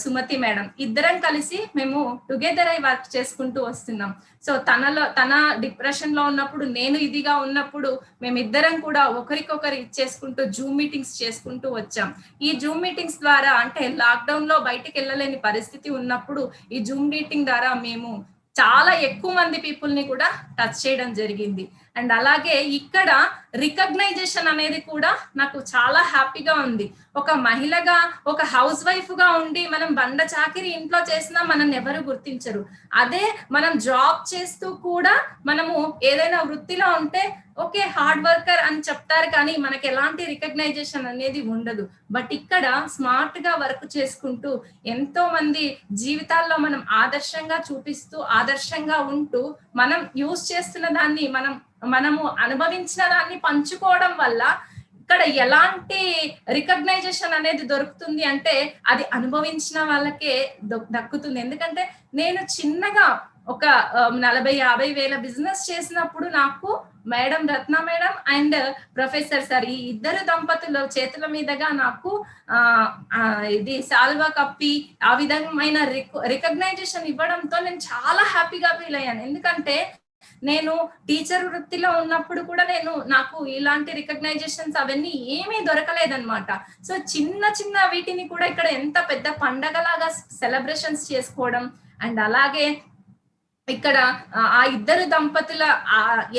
సుమతి మేడం ఇద్దరం కలిసి మేము టుగెదర్ అయి వర్క్ చేసుకుంటూ వస్తున్నాం. సో తన డిప్రెషన్ లో ఉన్నప్పుడు, నేను ఇదిగా ఉన్నప్పుడు మేమిద్దరం కూడా ఒకరికొకరు ఇచ్చేసుకుంటూ జూమ్ మీటింగ్స్ చేసుకుంటూ వచ్చాం. ఈ జూమ్ మీటింగ్స్ ద్వారా అంటే లాక్డౌన్ లో బయటికి వెళ్ళలేని పరిస్థితి ఉన్నప్పుడు ఈ జూమ్ మీటింగ్ ద్వారా మేము చాలా ఎక్కువ మంది పీపుల్ ని కూడా టచ్ చేయడం జరిగింది. అండ్ అలాగే ఇక్కడ రికగ్నైజేషన్ అనేది కూడా నాకు చాలా హ్యాపీగా ఉంది. ఒక మహిళగా, ఒక హౌస్ వైఫ్ గా ఉండి మనం బండ చాకిరి ఇంట్లో చేసినా మనం ఎవరు గుర్తించరు. అదే మనం జాబ్ చేస్తూ కూడా మనము ఏదైనా వృత్తిలో ఉంటే ఓకే హార్డ్ వర్కర్ అని చెప్తారు, కానీ మనకి ఎలాంటి రికగ్నైజేషన్ అనేది ఉండదు. బట్ ఇక్కడ స్మార్ట్ గా వర్క్ చేసుకుంటూ ఎంతో మంది జీవితాల్లో మనం ఆదర్శంగా చూపిస్తూ, ఆదర్శంగా ఉంటూ, మనం యూజ్ చేస్తున్న దాన్ని మనము అనుభవించిన దాన్ని పంచుకోవడం వల్ల ఇక్కడ ఎలాంటి రికగ్నైజేషన్ అనేది దొరుకుతుంది అంటే అది అనుభవించిన వాళ్ళకే దక్కుతుంది. ఎందుకంటే నేను చిన్నగా ఒక 40-50 వేల బిజినెస్ చేసినప్పుడు నాకు madam Ratna madam and professor sir ఈ ఇద్దరు దంపతుల చేతుల మీదుగా నాకు ఇది సాల్వా కప్పి ఆ విధమైన రికగ్నైజేషన్ ఇవ్వడంతో నేను చాలా హ్యాపీగా ఫీల్ అయ్యాను. ఎందుకంటే నేను టీచర్ వృత్తిలో ఉన్నప్పుడు కూడా నాకు ఇలాంటి రికగ్నైజేషన్స్ అవన్నీ ఏమీ దొరకలేదన్నమాట. సో చిన్న వీటిని కూడా ఇక్కడ ఎంత పెద్ద పండగలాగా సెలబ్రేషన్స్ చేసుకోవడం. అండ్ అలాగే ఇక్కడ ఆ ఇద్దరు దంపతుల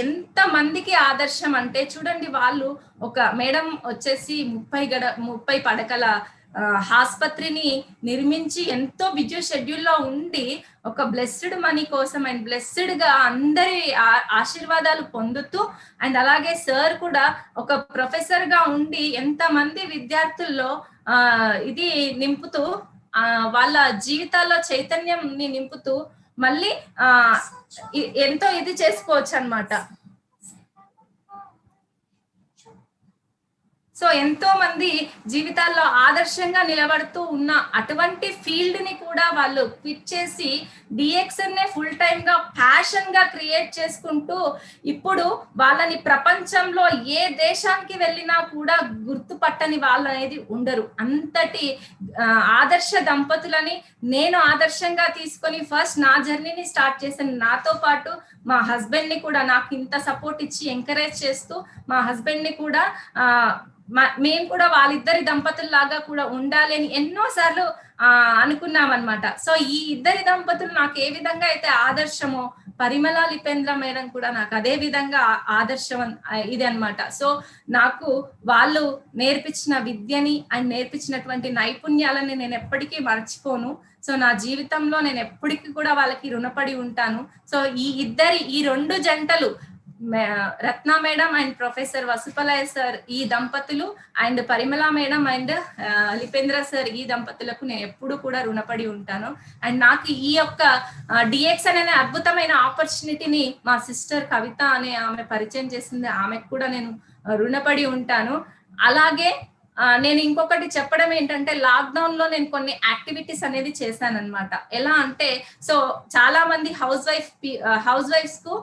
ఎంత మందికి ఆదర్శం అంటే చూడండి, వాళ్ళు ఒక మేడం వచ్చేసి 30 పడకల ఆసుపత్రిని నిర్మించి ఎంతో బిజీ షెడ్యూల్లో ఉండి ఒక బ్లెస్డ్ మనీ కోసం అండ్ బ్లెస్డ్ గా అందరి ఆశీర్వాదాలు పొందుతూ, అండ్ అలాగే సార్ కూడా ఒక ప్రొఫెసర్ గా ఉండి ఎంతమంది విద్యార్థుల్లో ఇది నింపుతూ వాళ్ళ జీవితాల్లో చైతన్యంని నింపుతూ మళ్ళీ ఎంతో ఇది చేసుకోవచ్చు అన్నమాట. సో ఎంతో మంది జీవితాల్లో ఆదర్శంగా నిలబడుతూ ఉన్న అటువంటి ఫీల్డ్ ని కూడా వాళ్ళు క్విట్ చేసి DXN ఫుల్ టైమ్ గా ప్యాషన్ గా క్రియేట్ చేసుకుంటూ ఇప్పుడు వాళ్ళని ప్రపంచంలో ఏ దేశానికి వెళ్ళినా కూడా గుర్తుపట్టని వాళ్ళు అనేది ఉండరు. అంతటి ఆదర్శ దంపతులని నేను ఆదర్శంగా తీసుకొని ఫస్ట్ నా జర్నీని స్టార్ట్ చేశాను. నాతో పాటు మా హస్బెండ్ ని కూడా నాకు ఇంత సపోర్ట్ ఇచ్చి ఎంకరేజ్ చేస్తూ మా హస్బెండ్ ని కూడా మేము కూడా వాళ్ళిద్దరి దంపతుల్లాగా కూడా ఉండాలి అని ఎన్నోసార్లు అనుకున్నాం అనమాట. సో ఈ ఇద్దరి దంపతులు నాకు ఏ విధంగా అయితే ఆదర్శమో పరిమళ లిపేంద్ర మేడం కూడా నాకు అదే విధంగా ఆదర్శం ఇది అనమాట. సో నాకు వాళ్ళు నేర్పించిన విద్యని అండ్ నేర్పించినటువంటి నైపుణ్యాలని నేను ఎప్పటికీ మర్చిపోను. సో నా జీవితంలో నేను ఎప్పటికీ కూడా వాళ్ళకి రుణపడి ఉంటాను. సో ఈ రెండు జంటలు Ratna madam and professor Vasupalayya sir ఈ దంపతులు and Parimala madam and Lipendra sir ఈ దంపతులకు నేను ఎప్పుడు కూడా రుణపడి ఉంటాను. అండ్ నాకు ఈ యొక్క DXN అనే అద్భుతమైన ఆపర్చునిటీని మా సిస్టర్ కవిత అనే ఆమె పరిచయం చేసింది, ఆమెకు కూడా నేను రుణపడి ఉంటాను. అలాగే నేను ఇంకొకటి చెప్పడం ఏంటంటే లాక్డౌన్ లో నేను కొన్ని యాక్టివిటీస్ అనేది చేశాను అనమాట. ఎలా అంటే సో చాలా మంది హౌస్ వైఫ్స్ కు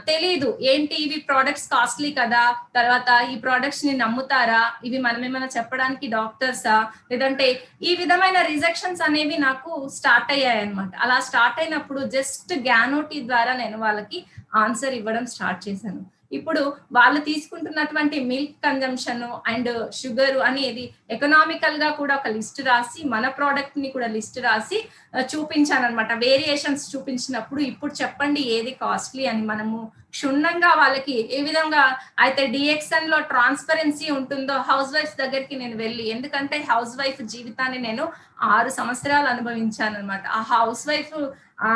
తెలీదు ఏంటి ఇవి ప్రోడక్ట్స్ కాస్ట్లీ కదా, తర్వాత ఈ ప్రోడక్ట్స్ ని నమ్ముతారా, ఇవి మనమేమైనా చెప్పడానికి డాక్టర్సా, లేదంటే ఈ విధమైన రిజెక్షన్స్ అనేవి నాకు స్టార్ట్ అయ్యాయి అనమాట. అలా స్టార్ట్ అయినప్పుడు జస్ట్ గ్యానోటీ ద్వారా నేను వాళ్ళకి ఆన్సర్ ఇవ్వడం స్టార్ట్ చేశాను. ఇప్పుడు వాళ్ళు తీసుకుంటున్నటువంటి మిల్క్ కన్జంప్షన్ అండ్ షుగర్ అనేది ఎకనామికల్ గా కూడా ఒక లిస్ట్ రాసి మన ప్రోడక్ట్ ని కూడా లిస్ట్ రాసి చూపించాను అనమాట. వేరియేషన్స్ చూపించినప్పుడు ఇప్పుడు చెప్పండి ఏది కాస్ట్లీ అని మనము క్షుణ్ణంగా వాళ్ళకి ఏ విధంగా అయితే డిఎక్స్ఎన్ లో ట్రాన్స్పరెన్సీ ఉంటుందో హౌస్ వైఫ్ దగ్గరికి నేను వెళ్ళి, ఎందుకంటే హౌస్ వైఫ్ జీవితాన్ని నేను 6 సంవత్సరాలు అనుభవించాను అనమాట. ఆ హౌస్ వైఫ్ ఆ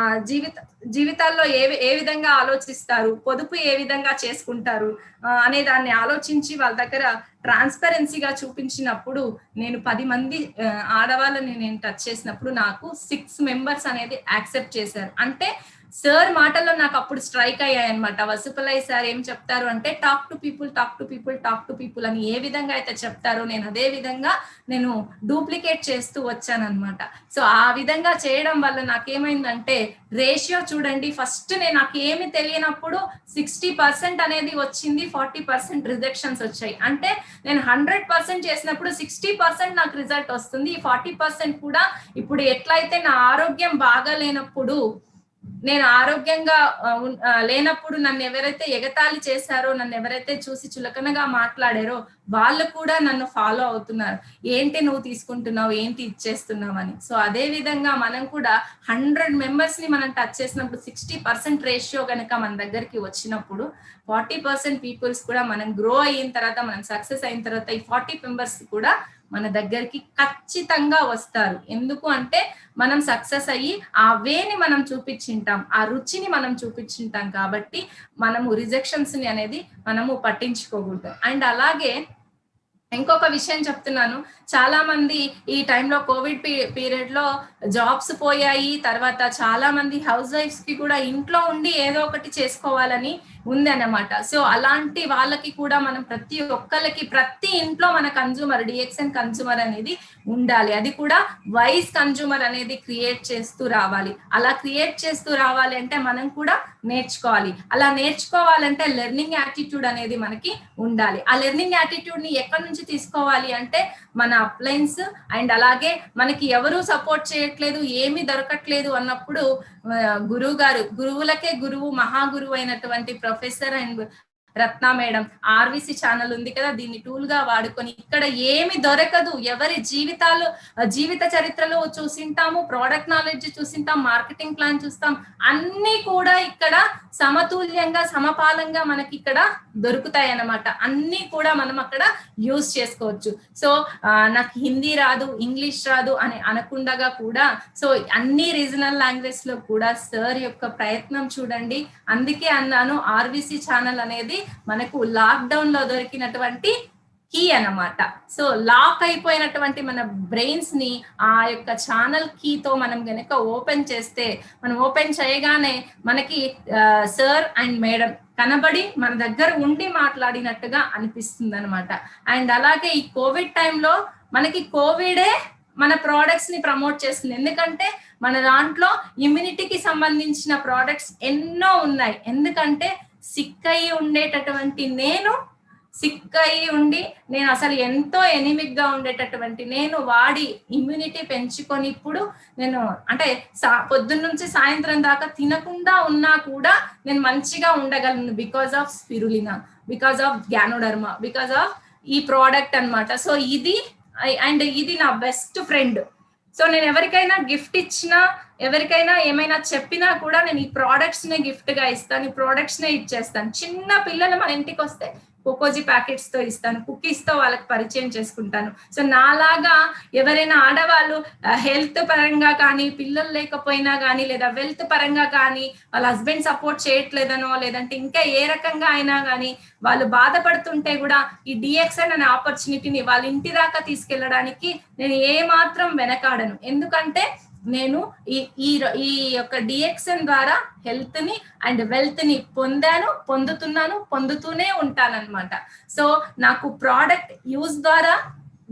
జీవితాల్లో ఏ విధంగా ఆలోచిస్తారు, పొదుపు ఏ విధంగా చేసుకుంటారు అనే దాన్ని ఆలోచించి వాళ్ళ దగ్గర ట్రాన్స్పరెన్సీగా చూపించినప్పుడు, నేను 10 మంది ఆడవాళ్ళని నేను టచ్ చేసినప్పుడు నాకు 6 మెంబర్స్ అనేది యాక్సెప్ట్ చేశారు. అంటే సార్ మాటల్లో నాకు అప్పుడు స్ట్రైక్ అయ్యాయి అనమాట. వసుపలయ్య సార్ ఏం చెప్తారు అంటే talk to people, talk to people, talk to people అని ఏ విధంగా అయితే చెప్తారో నేను అదే విధంగా నేను డూప్లికేట్ చేస్తూ వచ్చానమాట. సో ఆ విధంగా చేయడం వల్ల నాకేమైందంటే రేషియో చూడండి, ఫస్ట్ నాకు ఏమి తెలియనప్పుడు 60% అనేది వచ్చింది, 40% రిజెక్షన్స్ వచ్చాయి. అంటే నేను 100% చేసినప్పుడు 60% నాకు రిజల్ట్ వస్తుంది. ఈ 40% కూడా ఇప్పుడు ఎట్లయితే నా ఆరోగ్యం బాగా లేనప్పుడు, నేను ఆరోగ్యంగా లేనప్పుడు నన్ను ఎవరైతే ఎగతాళి చేశారో, నన్ను ఎవరైతే చూసి చులకనగా మాట్లాడారో వాళ్ళు కూడా నన్ను ఫాలో అవుతున్నారు. ఏంటి నువ్వు తీసుకుంటున్నావు, ఏంటి ఇచ్చేస్తున్నావు అని. సో అదే విధంగా మనం కూడా 100 మెంబర్స్ ని మనం టచ్ చేసినప్పుడు 60% రేషియో కనుక మన దగ్గరికి వచ్చినప్పుడు 40% పీపుల్స్ కూడా మనం గ్రో అయిన తర్వాత, మనం సక్సెస్ అయిన తర్వాత ఈ 40 మెంబర్స్ కూడా మన దగ్గరికి ఖచ్చితంగా వస్తారు. ఎందుకు అంటే మనం సక్సెస్ అయ్యి ఆ వేని మనం చూపించింటాం, ఆ రుచిని మనం చూపించింటాం కాబట్టి మనము రిజెక్షన్స్ ని అనేది మనము పట్టించుకోకూడదు. అండ్ అలాగే ఇంకొక విషయం చెప్తున్నాను, చాలా మంది ఈ టైంలో కోవిడ్ పీరియడ్ లో జాబ్స్ పోయాయి, తర్వాత చాలా మంది హౌస్ వైఫ్స్ కి కూడా ఇంట్లో ఉండి ఏదో ఒకటి చేసుకోవాలని ఉంది అన్నమాట. సో అలాంటి వాళ్ళకి కూడా మనం ప్రతి ఒక్కరికి, ప్రతి ఇంట్లో మన కన్జ్యూమర్, డిఎక్స్ఎన్ కన్జ్యూమర్ అనేది ఉండాలి. అది కూడా వైస్ కన్జ్యూమర్ అనేది క్రియేట్ చేస్తూ రావాలి. అలా క్రియేట్ చేస్తూ రావాలి అంటే మనం కూడా నేర్చుకోవాలి. అలా నేర్చుకోవాలంటే లెర్నింగ్ యాటిట్యూడ్ అనేది మనకి ఉండాలి. ఆ లెర్నింగ్ యాటిట్యూడ్ ని ఎక్కడి నుంచి తీసుకోవాలి అంటే మన అప్లైన్స్ అండ్ అలాగే మనకి ఎవరు సపోర్ట్ చేయట్లేదు, ఏమీ దొరకట్లేదు అన్నప్పుడు గురువులకే గురువు, మహాగురువు అయినటువంటి professor and Ratna madam RVC channel ఉంది కదా, దీన్ని టూల్ గా వాడుకొని ఇక్కడ ఏమి దొరకదు, ఎవరి జీవిత చరిత్రలు చూసింటాము, ప్రోడక్ట్ నాలెడ్జ్ చూసింటాం, మార్కెటింగ్ ప్లాన్ చూస్తాం, అన్ని కూడా ఇక్కడ సమతుల్యంగా సమపాలంగా మనకి ఇక్కడ దొరుకుతాయి అన్నమాట. అన్ని కూడా మనం అక్కడ యూజ్ చేసుకోవచ్చు. సో నాకు హిందీ రాదు, ఇంగ్లీష్ రాదు అని అనకుండగా కూడా సో అన్ని రీజనల్ లాంగ్వేజ్ లో కూడా సార్ యొక్క ప్రయత్నం చూడండి. అందుకే అన్నాను ఆర్విసి ఛానల్ అనేది మనకు లాక్డౌన్ లో దొరికినటువంటి కీ అన్నమాట. సో లాక్ అయిపోయినటువంటి మన బ్రెయిన్స్ ని ఆ యొక్క ఛానల్ కీతో మనం గనక ఓపెన్ చేస్తే, మనం ఓపెన్ చేయగానే మనకి సార్ అండ్ మేడం కనబడి మన దగ్గర ఉండి మాట్లాడినట్టుగా అనిపిస్తుంది అనమాట. అండ్ అలాగే ఈ కోవిడ్ టైంలో మనకి కోవిడే మన ప్రోడక్ట్స్ ని ప్రమోట్ చేస్తుంది. ఎందుకంటే మన దాంట్లో ఇమ్యూనిటీకి సంబంధించిన ప్రోడక్ట్స్ ఎన్నో ఉన్నాయి. ఎందుకంటే సిక్ అయి ఉండేటటువంటి నేను అసలు ఎంతో ఎనిమిక్ గా ఉండేటటువంటి నేను వాడి ఇమ్యూనిటీ పెంచుకొని ఇప్పుడు నేను అంటే పొద్దున్న నుంచి సాయంత్రం దాకా తినకుండా ఉన్నా కూడా నేను మంచిగా ఉండగలను. Because of spirulina, because of ganoderma, because of ఈ ప్రోడక్ట్ అన్నమాట. సో ఇది నా బెస్ట్ ఫ్రెండ్. సో నేను ఎవరికైనా గిఫ్ట్ ఇచ్చినా, ఎవరికైనా ఏమైనా చెప్పినా కూడా నేను ఈ ప్రోడక్ట్స్ నే గిఫ్ట్ గా ఇస్తాను, ఈ ప్రోడక్ట్స్ నే ఇచ్చేస్తాను. చిన్న పిల్లలు మన ఇంటికి వస్తే కోకోజీ ప్యాకెట్స్ తో ఇస్తాను, కుకీస్ తో వాళ్ళకి పరిచయం చేసుకుంటాను. సో నాలాగా ఎవరైనా ఆడవాళ్ళు హెల్త్ పరంగా కానీ, పిల్లలు లేకపోయినా కానీ, లేదా వెల్త్ పరంగా కానీ, వాళ్ళ హస్బెండ్ సపోర్ట్ చేయట్లేదనో, లేదంటే ఇంకా ఏ రకంగా అయినా కానీ వాళ్ళు బాధపడుతుంటే కూడా ఈ డిఎక్స్ఎన్ అనే ఆపర్చునిటీని వాళ్ళ ఇంటి దాకా తీసుకెళ్ళడానికి నేను ఏ మాత్రం వెనకాడను. ఎందుకంటే నేను ఈ యొక్క డిఎక్స్ఎన్ ద్వారా హెల్త్ ని అండ్ వెల్త్ ని పొందుతూనే ఉంటానన్నమాట. సో నాకు ప్రోడక్ట్ యూజ్ ద్వారా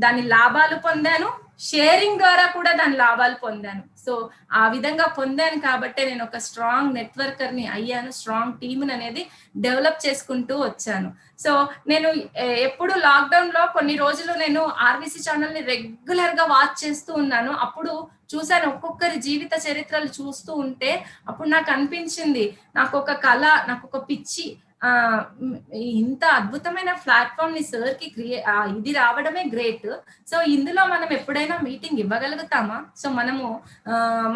దాని లాభాలు పొందాను, షేరింగ్ ద్వారా కూడా దాని లాభాలు పొందాను. సో ఆ విధంగా పొందాను కాబట్టి నేను ఒక స్ట్రాంగ్ నెట్వర్కర్ ని అయ్యాను, స్ట్రాంగ్ టీమ్ అనేది డెవలప్ చేసుకుంటూ వచ్చాను. సో నేను ఎప్పుడు లాక్డౌన్ లో కొన్ని రోజులు నేను ఆర్విసి ఛానల్ ని రెగ్యులర్ గా వాచ్ చేస్తూ ఉన్నాను. అప్పుడు చూసాను ఒక్కొక్కరి జీవిత చరిత్రలు చూస్తూ ఉంటే అప్పుడు నాకు అనిపించింది, నాకు ఒక కళ, నాకు ఒక పిచ్చి, ఇంత అద్భుతమైన ప్లాట్ఫామ్ ని సార్ కి ఇది రావడమే గ్రేట్. సో ఇందులో మనం ఎప్పుడైనా మీటింగ్ ఇవ్వగలుగుతామా, సో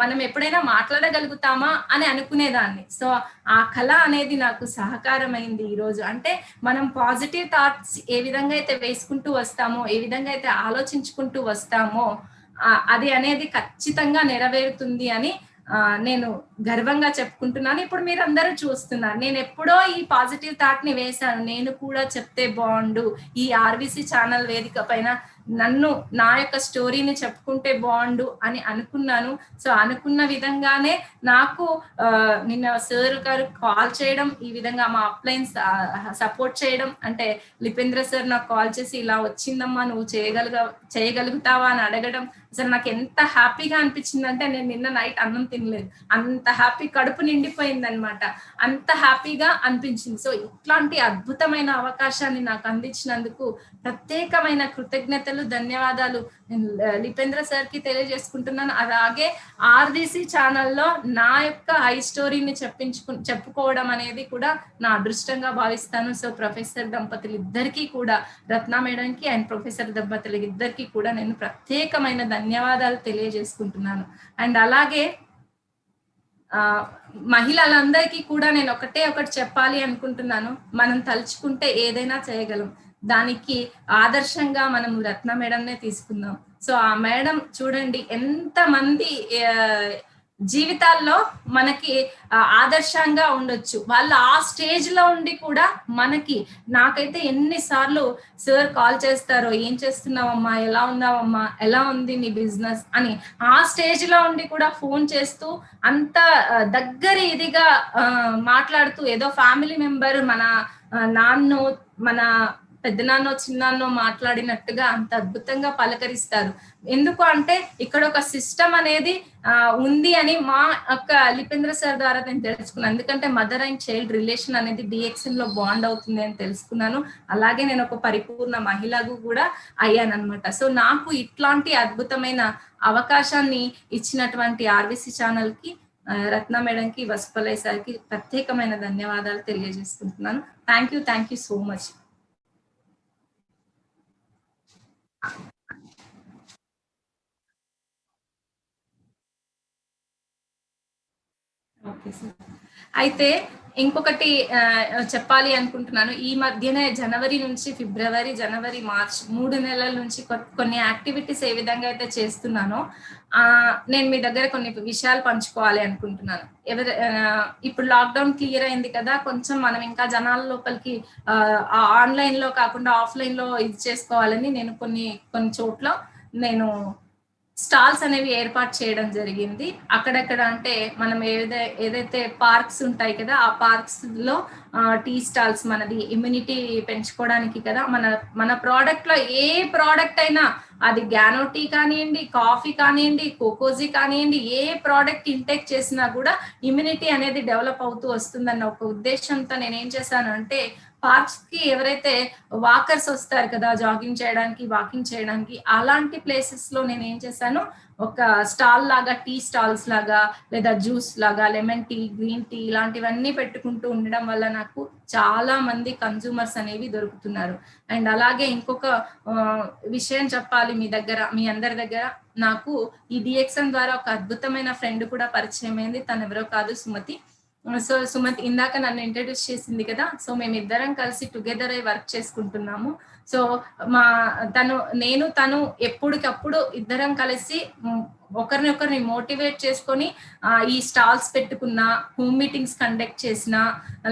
మనం ఎప్పుడైనా మాట్లాడగలుగుతామా అని అనుకునేదాన్ని. సో ఆ కళ అనేది నాకు సహకారమైంది ఈ రోజు. అంటే మనం పాజిటివ్ థాట్స్ ఏ విధంగా అయితే వేసుకుంటూ వస్తామో, ఏ విధంగా అయితే ఆలోచించుకుంటూ వస్తామో అది అనేది ఖచ్చితంగా నెరవేరుతుంది అని నేను గర్వంగా చెప్పుకుంటున్నాను. ఇప్పుడు మీరందరూ చూస్తున్నారు. నేను ఎప్పుడో ఈ పాజిటివ్ థాట్ ని వేశాను, నేను కూడా చెప్తే బాగుండు, ఈ ఆర్వీసీ ఛానల్ వేదిక పైన నా యొక్క స్టోరీని చెప్పుకుంటే బాగుండు అని అనుకున్నాను. సో అనుకున్న విధంగానే నాకు నిన్న సార్ గారు కాల్ చేయడం, ఈ విధంగా మా అప్లైన్ సపోర్ట్ చేయడం, అంటే లిపేంద్ర సార్ నాకు కాల్ చేసి ఇలా వచ్చిందమ్మా నువ్వు చేయగలుగుతావా అని అడగడం, అసలు నాకు ఎంత హ్యాపీగా అనిపించింది అంటే నేను నిన్న నైట్ అన్నం తినలేదు, అంత హ్యాపీ, కడుపు నిండిపోయింది అనమాట, అంత హ్యాపీగా అనిపించింది. సో ఇట్లాంటి అద్భుతమైన అవకాశాన్ని నాకు అందించినందుకు ప్రత్యేకమైన కృతజ్ఞతలు, ధన్యవాదాలు లిపేంద్ర సార్ కి తెలియజేసుకుంటున్నాను. అలాగే ఆర్డీసీ ఛానల్లో నా యొక్క హై స్టోరీని చెప్పుకోవడం అనేది కూడా నా అదృష్టంగా భావిస్తాను. సో ప్రొఫెసర్ దంపతులు ఇద్దరికీ కూడా, రత్న మేడంకి అండ్ ప్రొఫెసర్ దంపతులు ఇద్దరికీ కూడా నేను ప్రత్యేకమైన ధన్యవాదాలు తెలియజేసుకుంటున్నాను. అండ్ అలాగే మహిళలందరికీ కూడా నేను ఒకటి చెప్పాలి అనుకుంటున్నాను. మనం తలుచుకుంటే ఏదైనా చేయగలం. దానికి ఆదర్శంగా మనం రత్న మేడంనే తీసుకుందాం. సో ఆ మేడం చూడండి ఎంత మంది జీవితాల్లో మనకి ఆదర్శంగా ఉండొచ్చు. వాళ్ళు ఆ స్టేజ్ లో ఉండి కూడా మనకి, నాకైతే ఎన్నిసార్లు సార్ కాల్ చేస్తారో, ఏం చేస్తున్నావమ్మా, ఎలా ఉన్నావమ్మా, ఎలా ఉంది నీ బిజినెస్ అని, ఆ స్టేజ్ లో ఉండి కూడా ఫోన్ చేస్తూ అంత దగ్గర ఇదిగా మాట్లాడుతూ, ఏదో ఫ్యామిలీ మెంబర్, మన నాన్నో మన పెద్దనాన్నో చిన్నాన్నో మాట్లాడినట్టుగా అంత అద్భుతంగా పలకరిస్తారు. ఎందుకు అంటే ఇక్కడ ఒక సిస్టమ్ అనేది ఉంది అని మా యొక్క లిపేంద్ర సార్ ద్వారా నేను తెలుసుకున్నాను. ఎందుకంటే మదర్ అండ్ చైల్డ్ రిలేషన్ అనేది డిఎక్స్ఎన్ లో బాండ్ అవుతుంది అని తెలుసుకున్నాను. అలాగే నేను ఒక పరిపూర్ణ మహిళకు కూడా అయ్యాను అనమాట. సో నాకు ఇట్లాంటి అద్భుతమైన అవకాశాన్ని ఇచ్చినటువంటి ఆర్వీసీ ఛానల్ కి, రత్న మేడం కి, వసుపలయ్య సార్ కి ప్రత్యేకమైన ధన్యవాదాలు తెలియజేసుకుంటున్నాను. Thank you so much. Okay sir. అయితే ఇంకొకటి చెప్పాలి అనుకుంటున్నాను. ఈ మధ్యనే జనవరి నుంచి ఫిబ్రవరి, జనవరి, మార్చ్ 3 నెలల నుంచి కొన్ని యాక్టివిటీస్ ఏ విధంగా అయితే చేస్తున్నానో నేను మీ దగ్గర కొన్ని విషయాలు పంచుకోవాలి అనుకుంటున్నాను. ఇప్పుడు లాక్డౌన్ క్లియర్ అయింది కదా, కొంచెం మనం ఇంకా జనాల లోపలికి ఆన్లైన్ లో కాకుండా ఆఫ్లైన్ లో ఇది చేసుకోవాలని నేను కొన్ని చోట్ల నేను స్టాల్స్ అనేవి ఏర్పాటు చేయడం జరిగింది. అక్కడక్కడ అంటే మనం ఏదైతే పార్క్స్ ఉంటాయి కదా, ఆ పార్క్స్ లో టీ స్టాల్స్, మనది ఇమ్యూనిటీ పెంచుకోవడానికి కదా, మన ప్రోడక్ట్ లో ఏ ప్రోడక్ట్ అయినా, అది గ్యానో టీ కానివ్వండి, కాఫీ కానివ్వండి, కోకోజీ కానివ్వండి, ఏ ప్రోడక్ట్ ఇంటేక్ చేసినా కూడా ఇమ్యూనిటీ అనేది డెవలప్ అవుతూ వస్తుందన్న ఒక ఉద్దేశంతో నేను ఏం చేశాను అంటే, పార్క్స్ కి ఎవరైతే వాకర్స్ వస్తారు కదా జాగింగ్ చేయడానికి, వాకింగ్ చేయడానికి, అలాంటి ప్లేసెస్ లో నేను ఏం చేశాను, ఒక స్టాల్ లాగా, టీ స్టాల్స్ లాగా, లేదా జ్యూస్ లాగా, లెమన్ టీ, గ్రీన్ టీ ఇలాంటివన్నీ పెట్టుకుంటూ ఉండడం వల్ల నాకు చాలా మంది కన్జ్యూమర్స్ అనేవి దొరుకుతున్నారు. అండ్ అలాగే ఇంకొక విషయం చెప్పాలి మీ అందరి దగ్గర, నాకు ఈ డిఎక్స్ఎన్ ద్వారా ఒక అద్భుతమైన ఫ్రెండ్ కూడా పరిచయం అయింది. తను ఎవరో కాదు, సుమతి. సో సుమతి ఇందాక నన్ను ఇంట్రడ్యూస్ చేసింది కదా, సో మేమిద్దరం కలిసి టుగెదర్ అయి వర్క్ చేసుకుంటున్నాము. సో తను ఎప్పటికప్పుడు ఇద్దరం కలిసి ఒకరిని మోటివేట్ చేసుకొని ఈ స్టాల్స్ పెట్టుకున్నా, హోమ్ మీటింగ్స్ కండక్ట్ చేసినా,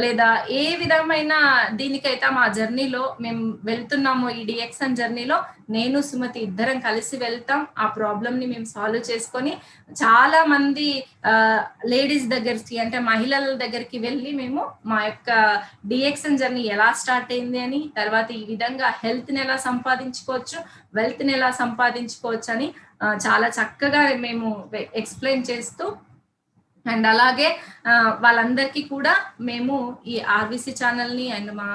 లేదా ఏ విధమైన దీనికైతే మా జర్నీలో మేము వెళ్తున్నామో, ఈ డిఎక్స్ఎన్ జర్నీలో నేను సుమతి ఇద్దరం కలిసి వెళ్తాం. ఆ ప్రాబ్లమ్ ని మేము సాల్వ్ చేసుకొని చాలా మంది లేడీస్ దగ్గరికి, అంటే మహిళల దగ్గరికి వెళ్ళి మేము మా యొక్క డిఎక్స్ఎన్ జర్నీ ఎలా స్టార్ట్ అయింది అని, తర్వాత ఈ విధంగా హెల్త్ ని ఎలా సంపాదించుకోవచ్చు, వెల్త్ ని ఎలా సంపాదించుకోవచ్చు అని చాలా చక్కగా మేము ఎక్స్ప్లెయిన్ చేస్తూ, అండ్ అలాగే వాళ్ళందరికీ కూడా మేము ఈ ఆర్వీసీ ఛానల్ని అండ్ మా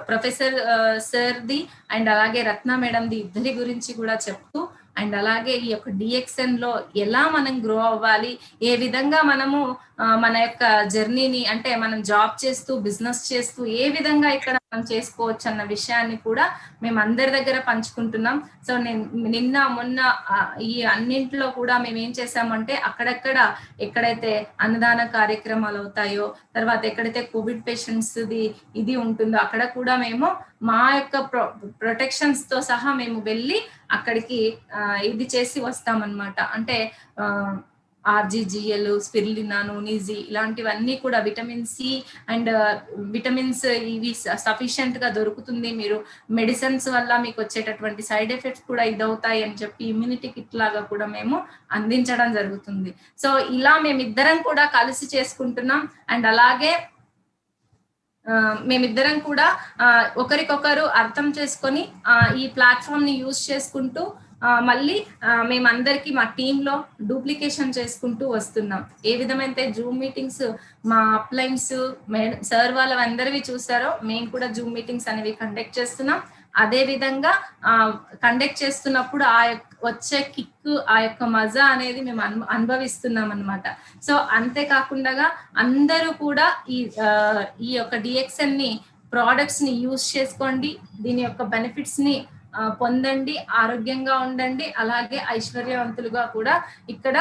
ప్రొఫెసర్ సార్ది అండ్ అలాగే రత్న మేడంది ఇద్దరి గురించి కూడా చెప్తూ, అండ్ అలాగే ఈ యొక్క DXN లో ఎలా మనం గ్రో అవ్వాలి, ఏ విధంగా మనము మన యొక్క జర్నీని అంటే మనం జాబ్ చేస్తూ బిజినెస్ చేస్తూ ఏ విధంగా ఇక్కడ మనం చేసుకోవచ్చు అన్న విషయాన్ని కూడా మేము అందరి దగ్గర పంచుకుంటున్నాం. సో నిన్న మొన్న ఈ అన్నింటిలో కూడా మేము ఏం చేసామంటే అక్కడక్కడ ఎక్కడైతే అన్నదాన కార్యక్రమాలు అవుతాయో, తర్వాత ఎక్కడైతే కోవిడ్ పేషెంట్స్ ఇది ఉంటుందో అక్కడ కూడా మేము మా యొక్క ప్రొటెక్షన్స్ తో సహా మేము వెళ్ళి అక్కడికి ఇది చేసి వస్తామన్నమాట. అంటే RGGL, స్పిరులినా, నూనీజీ ఇలాంటివన్నీ కూడా విటమిన్ సి అండ్ విటమిన్స్ ఇవి సఫిషియెంట్ గా దొరుకుతుంది. మీరు మెడిసిన్స్ వల్ల మీకు వచ్చేటటువంటి సైడ్ ఎఫెక్ట్స్ కూడా ఇదవుతాయి అని చెప్పి ఇమ్యూనిటీ కిట్ లాగా కూడా మేము అందించడం జరుగుతుంది. సో ఇలా మేమిద్దరం కూడా కలిసి చేసుకుంటున్నాం. అండ్ అలాగే మేమిద్దరం కూడా ఒకరికొకరు అర్థం చేసుకొని ఈ ప్లాట్ఫామ్ ని యూజ్ చేసుకుంటూ మళ్ళీ మేమందరికి మా టీంలో డూప్లికేషన్ చేసుకుంటూ వస్తున్నాం. ఏ విధమైతే జూమ్ మీటింగ్స్ మా అప్లైన్స్ సార్ వాళ్ళందరివి చూసారో మేము కూడా జూమ్ మీటింగ్స్ అనేవి కండక్ట్ చేస్తున్నాం. అదే విధంగా కండక్ట్ చేస్తున్నప్పుడు వచ్చే కిక్, ఆ యొక్క మజా అనేది మేము అనుభవిస్తున్నాం అన్నమాట. సో అంతేకాకుండా అందరూ కూడా ఈ యొక్క DXN ని ప్రోడక్ట్స్ ని యూజ్ చేసుకోండి, దీని యొక్క బెనిఫిట్స్ ని పొందండి, ఆరోగ్యంగా ఉండండి, అలాగే ఐశ్వర్యవంతులుగా కూడా ఇక్కడ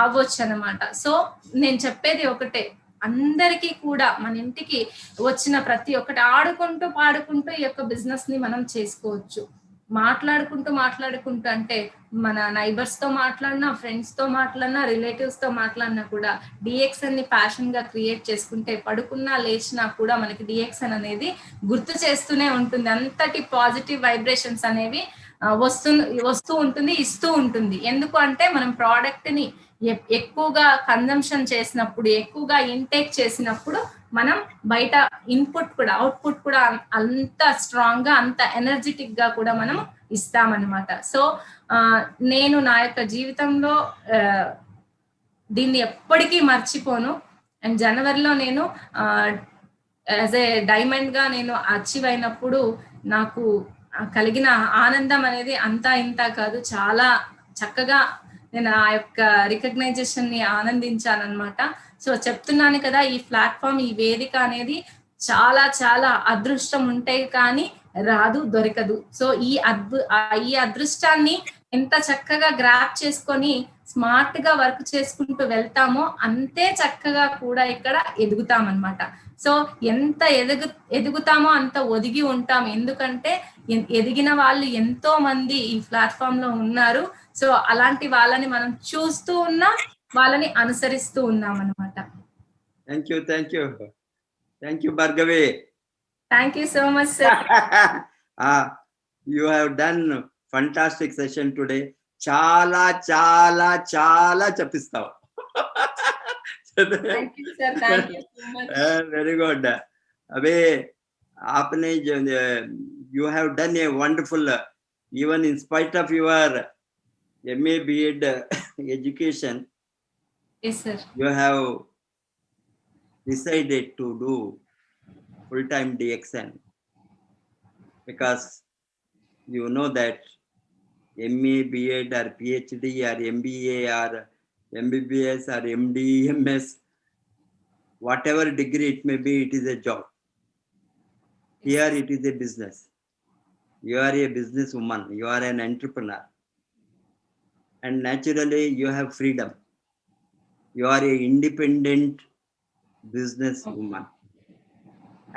అవ్వచ్చు అన్నమాట. సో నేను చెప్పేది ఒకటే, అందరికీ కూడా మన ఇంటికి వచ్చిన ప్రతి ఒక్కటి ఆడుకుంటూ పాడుకుంటూ ఈ యొక్క బిజినెస్ ని మనం చేసుకోవచ్చు. మాట్లాడుకుంటూ అంటే మన నైబర్స్ తో మాట్లాడినా, ఫ్రెండ్స్ తో మాట్లాడినా, రిలేటివ్స్ తో మాట్లాడినా కూడా DXN ని ప్యాషన్ గా క్రియేట్ చేసుకుంటే పడుకున్నా లేచినా కూడా మనకి DXN అనేది గుర్తు చేస్తూనే ఉంటుంది. అంతటి పాజిటివ్ వైబ్రేషన్స్ అనేవి వస్తూ ఉంటుంది, ఇస్తూ ఉంటుంది. ఎందుకు అంటే మనం ప్రోడక్ట్ ని ఎక్కువగా కన్జంప్షన్ చేసినప్పుడు, ఎక్కువగా ఇంటేక్ చేసినప్పుడు మనం బయట ఇన్పుట్ కూడా అవుట్పుట్ కూడా అంత స్ట్రాంగ్ గా, అంత ఎనర్జెటిక్ గా కూడా మనం ఇస్తామన్నమాట. సో నేను నా యొక్క జీవితంలో దీన్ని ఎప్పటికీ మర్చిపోను. అండ్ జనవరిలో నేను యాజ్ ఏ డైమండ్ గా నేను అచీవ్ అయినప్పుడు నాకు కలిగిన ఆనందం అనేది అంతా ఇంత కాదు, చాలా చక్కగా నేను ఆ యొక్క రికగ్నైజేషన్ ని ఆనందించానన్నమాట. సో చెప్తున్నాను కదా, ఈ ప్లాట్ఫామ్, ఈ వేదిక అనేది చాలా చాలా అదృష్టం ఉంటే కానీ రాదు, దొరకదు. సో ఈ అదృష్టాన్ని ఎంత చక్కగా గ్రాప్ చేసుకొని స్మార్ట్ గా వర్క్ చేసుకుంటూ వెళ్తామో అంతే చక్కగా కూడా ఇక్కడ ఎదుగుతామన్నమాట. సో ఎంత ఎదుగుతామో అంత ఒదిగి ఉంటాం. ఎందుకంటే ఎదిగిన వాళ్ళు ఎంతో మంది ఈ ప్లాట్ఫామ్ లో ఉన్నారు. సో అలాంటి వాళ్ళని మనం చూస్తూ ఉన్నాం, వాళ్ళని అనుసరిస్తూ ఉన్నాం అన్నమాట. Thank you Bhargavi. Thank you so much sir. You have done fantastic session today. చాలా చాలా చాలా చెప్పిస్తావు. Very good. అబే आपने you have done a wonderful, even in spite of your MA B.Ed education. Yes sir. You have decided to do full-time DXN because you know that MA B.Ed or PhD or MBA or MBBS or MD, MS, whatever degree it may be, it is a job. Here it is a business. You are a businesswoman. You are an entrepreneur. And naturally you have freedom. You are an independent businesswoman.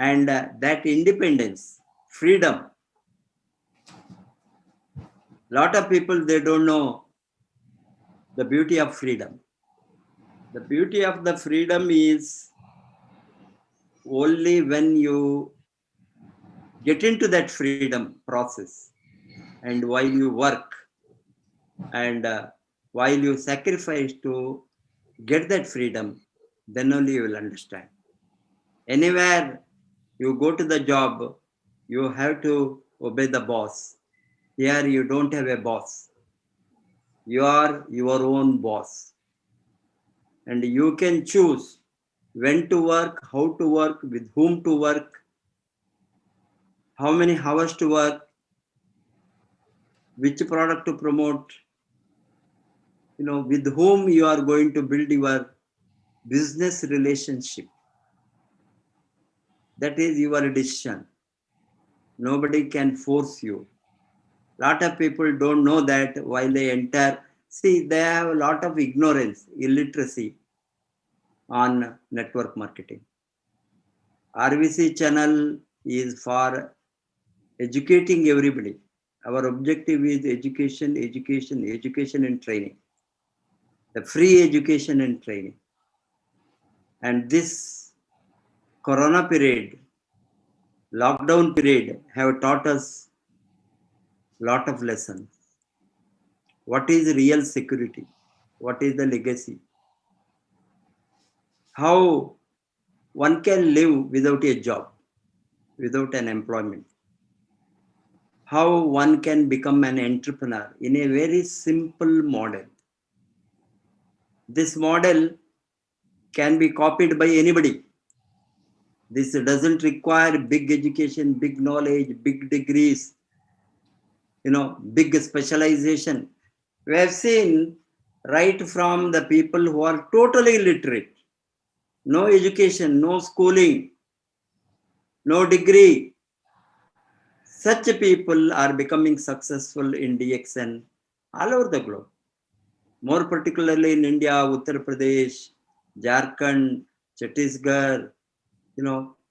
And that independence, freedom, lot of people, they don't know the beauty of freedom. The beauty of the freedom is only when you get into that freedom process, and while you work and while you sacrifice to get that freedom, then only you will understand. Anywhere you go to the job, you have to obey the boss. Here you don't have a boss. You are your own boss, and you can choose when to work, how to work, with whom to work, how many hours to work, which product to promote, with whom you are going to build your business relationship. That is your decision. Nobody can force you. Lot of people don't know that while they enter. See, they have a lot of ignorance, illiteracy on network marketing. RVC channel is for educating everybody. Our objective is education, education, education and training. The free education and training. And this Corona period, lockdown period have taught us lot of lessons. What is real security? What is the legacy? How one can live without a job, without an employment. How one can become an entrepreneur in a very simple model. This model can be copied by anybody. This doesn't require big education, big knowledge, big degrees, big specialization. We have seen right from the people who are totally illiterate, no education, no schooling, no degree. Such people are becoming successful in DXN all over the globe. More particularly in India, Uttar Pradesh, Jharkhand, Chhattisgarh,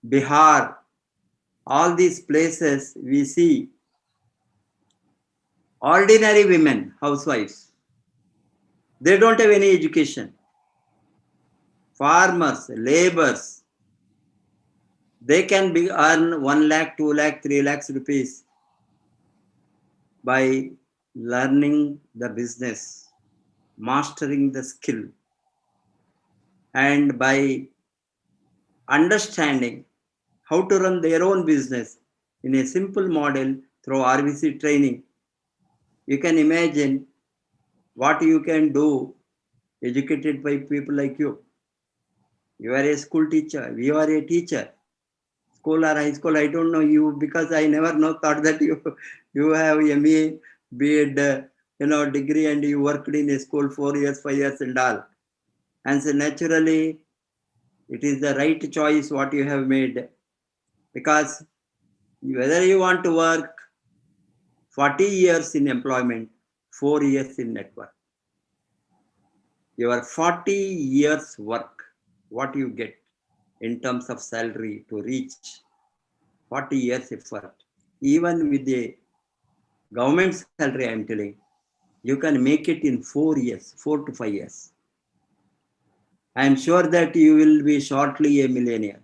Bihar, all these places we see ordinary women, housewives. They don't have any education. Farmers, laborers, they can earn 1 lakh, 2 lakh, 3 lakhs rupees by learning the business, mastering the skill, and by understanding how to run their own business in a simple model through RVC training. You can imagine what you can do educated by people like you. You are a school teacher. You are a teacher. School or high school, I don't know you because I never thought that you have MA, BEd, degree and you worked in a school 4 years, 5 years and all. And so naturally, it is the right choice what you have made, because whether you want to work 40 years in employment, 4 years in network, your 40 years work, what you get in terms of salary to reach 40 years effort, even with the government salary, I am telling, you can make it in 4 years, 4 to 5 years. I am sure that you will be shortly a millionaire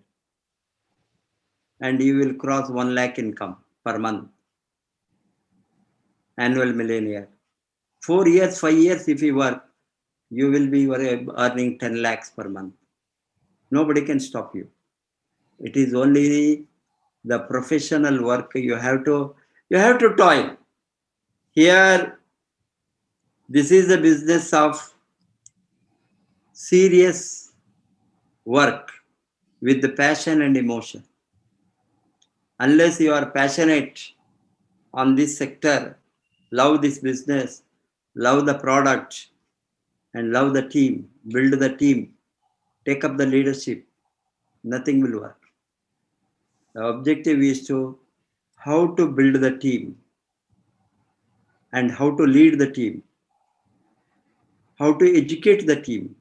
and you will cross 1 lakh income per month, annual millionaire. 4 years, 5 years, if you work, you will be earning 10 lakhs per month. Nobody can stop you. It is only the professional work you have to toil. Here, this is the business of serious work with the passion and emotion. Unless you are passionate on this sector, love this business, love the product, and love the team, build the team, take up the leadership, nothing will work. The objective is how to build the team and how to lead the team, how to educate the team,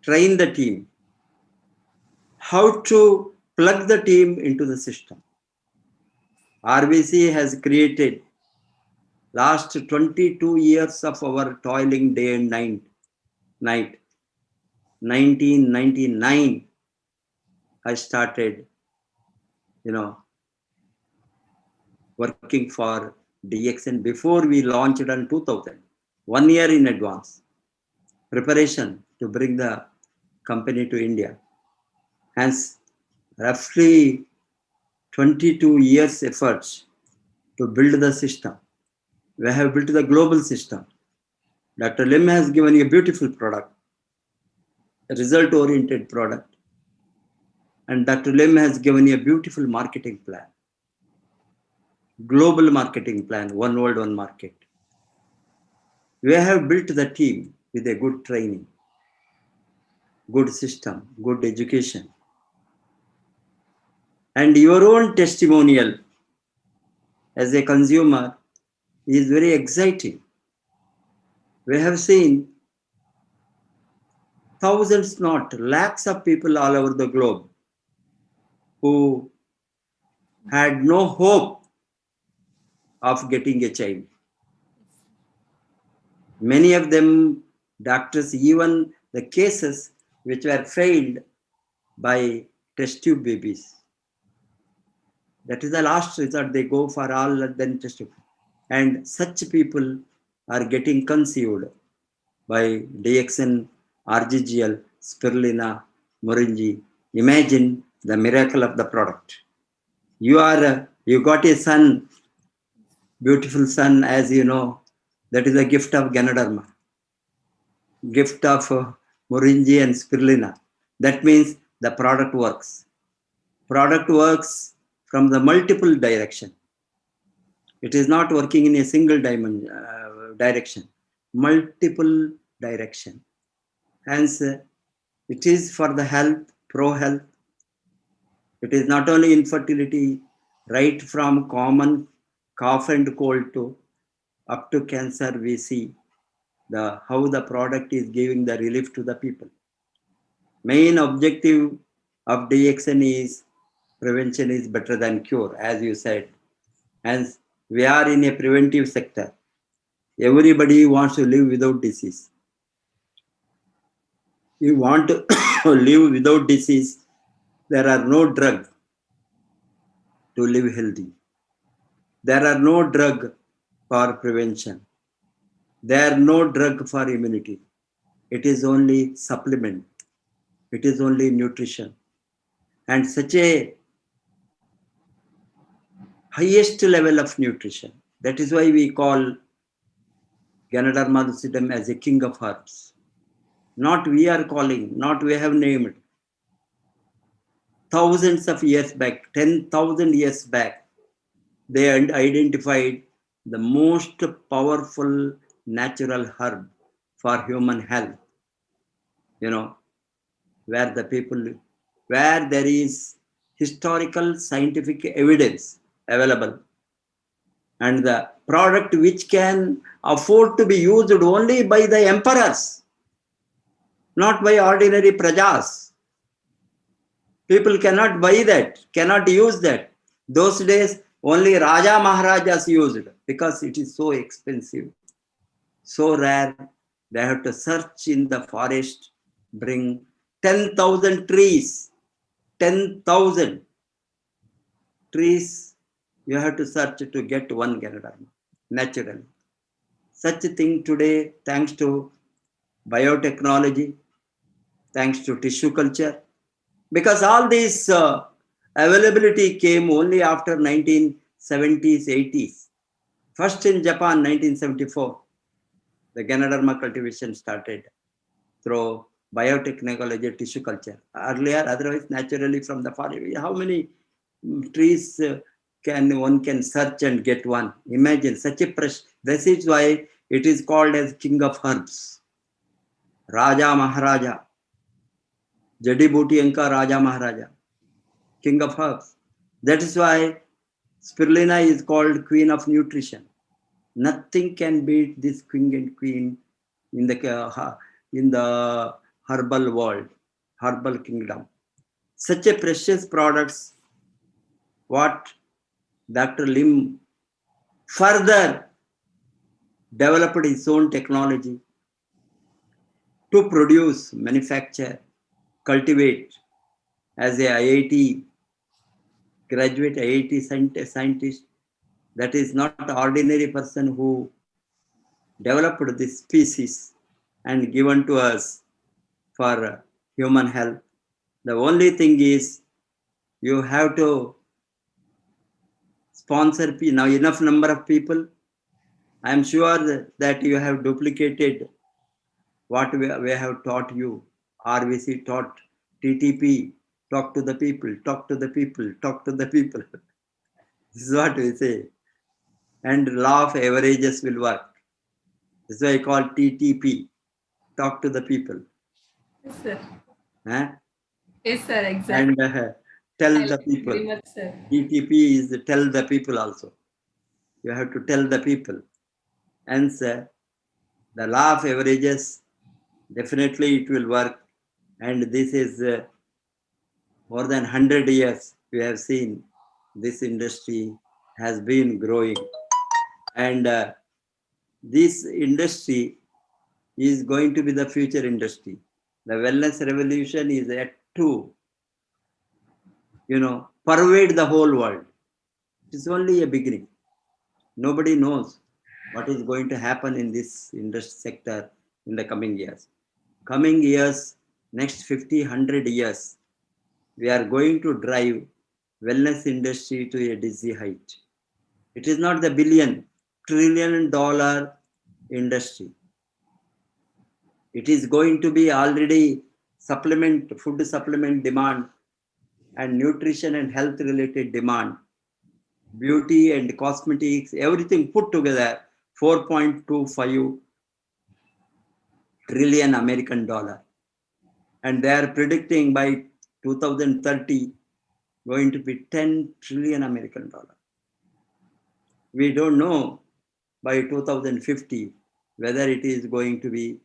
train the team, how to plug the team into the system. RVC has created last 22 years of our toiling day and night. 1999, I started, working for DXN before we launched in 2000, 1 year in advance, preparation to bring the company to India. Hence, roughly 22 years efforts to build the system. We have built the global system. Dr. Lim has given a beautiful product, a result-oriented product. And Dr. Lim has given a beautiful marketing plan, global marketing plan, one world, one market. We have built the team with a good training, good system, good education. And your own testimonial as a consumer is very exciting. We have seen thousands, not lakhs of people all over the globe who had no hope of getting a child. Many of them, doctors, even the cases which were failed by test tube babies. That is the last resort. They go for all then test tube. And such people are getting conceived by DXN, RGGL, Spirulina, Morinji. Imagine the miracle of the product. You got a son, beautiful son, as you know. That is a gift of Ganoderma, gift of Morinji and Spirulina. That means the product works. Product works from the multiple direction. It is not working in a single direction, multiple direction. Hence, it is for the health, pro-health. It is not only infertility, right from common cough and cold to up to cancer, we see how the product is giving the relief to the people. Main objective of DXN is prevention is better than cure, as you said. Hence, we are in a preventive sector. Everybody wants to live without disease. You want to live without disease, there are no drugs to live healthy. There are no drugs for prevention. There are no drug for immunity. It is only supplement. It is only nutrition. And such a highest level of nutrition. That is why we call Ganoderma lucidum as a king of herbs. Not we are calling, not we have named. Thousands of years back, 10,000 years back, they identified the most powerful natural herb for human health. You know, where there is historical scientific evidence available, and the product which can afford to be used only by the emperors, not by ordinary prajas. People cannot buy that, cannot use that. Those days, only Raja Maharajas used because it is so expensive, so rare. They have to search in the forest, bring 10,000 trees, 10,000 trees. You have to search to get one Ganoderma, naturally. Such a thing today, thanks to biotechnology, thanks to tissue culture, because all this availability came only after 1970s, 80s. First in Japan, 1974, the Ganoderma cultivation started through biotechnology, tissue culture. Earlier, otherwise, naturally from the forest. How many trees one can search and get one? Imagine such a precious. This is why it is called as king of herbs. Raja Maharaja. Jadi Booty Anka Raja Maharaja. King of herbs. That is why Spirulina is called queen of nutrition. Nothing can beat this king and queen in the herbal world, herbal kingdom. Such a precious products, what Dr. Lim further developed his own technology to produce, manufacture, cultivate as a IIT graduate, IIT scientist. That is not an ordinary person who developed this species and given to us for human health. The only thing is you have to sponsor now enough number of people. I am sure that you have duplicated what we have taught you. RVC taught TTP, talk to the people, talk to the people, talk to the people. This is what we say. And law of averages will work. That's why I call TTP, talk to the people. Yes, sir. Huh? Yes, sir. Exactly. And tell I the like it people. very much, sir. TTP is tell the people also. You have to tell the people. Hence, the law of averages, definitely it will work. And this is more than 100 years we have seen this industry has been growing. And this industry is going to be the future industry. The wellness revolution is yet to, pervade the whole world. It is only a beginning. Nobody knows what is going to happen in this industry sector in the coming years. Coming years, next 50, 100 years, we are going to drive wellness industry to a dizzy height. It is not the $1 trillion industry. It is going to be already food supplement demand and nutrition and health related demand, beauty and cosmetics, everything put together, $4.25 trillion American dollar. And they are predicting by 2030 going to be 10 trillion American dollar. We don't know by 2050 whether it is going to be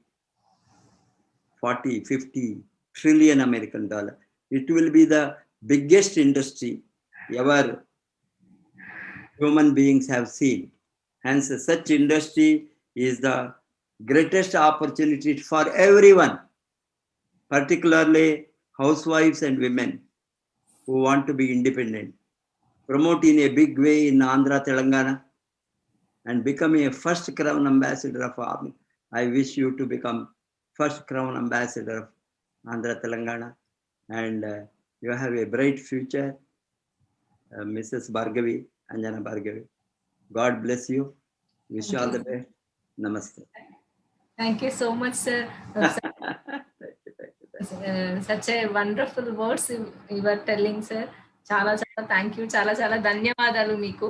40, 50 trillion American dollar. It will be the biggest industry ever human beings have seen. Hence, such industry is the greatest opportunity for everyone, particularly housewives and women who want to be independent. Promote in a big way in Andhra, Telangana, and become a first Crown Ambassador of ARMY. I wish you to become first Crown Ambassador of Andhra, Telangana, and you have a bright future, Mrs. Bhargavi, Anjana Bhargavi. God bless you. Wish you all the best. Namaste. Thank you so much, sir. Such a wonderful words you were telling, sir. చాలా చాలా thank you, చాలా చాలా ధన్యవాదాలు మీకు.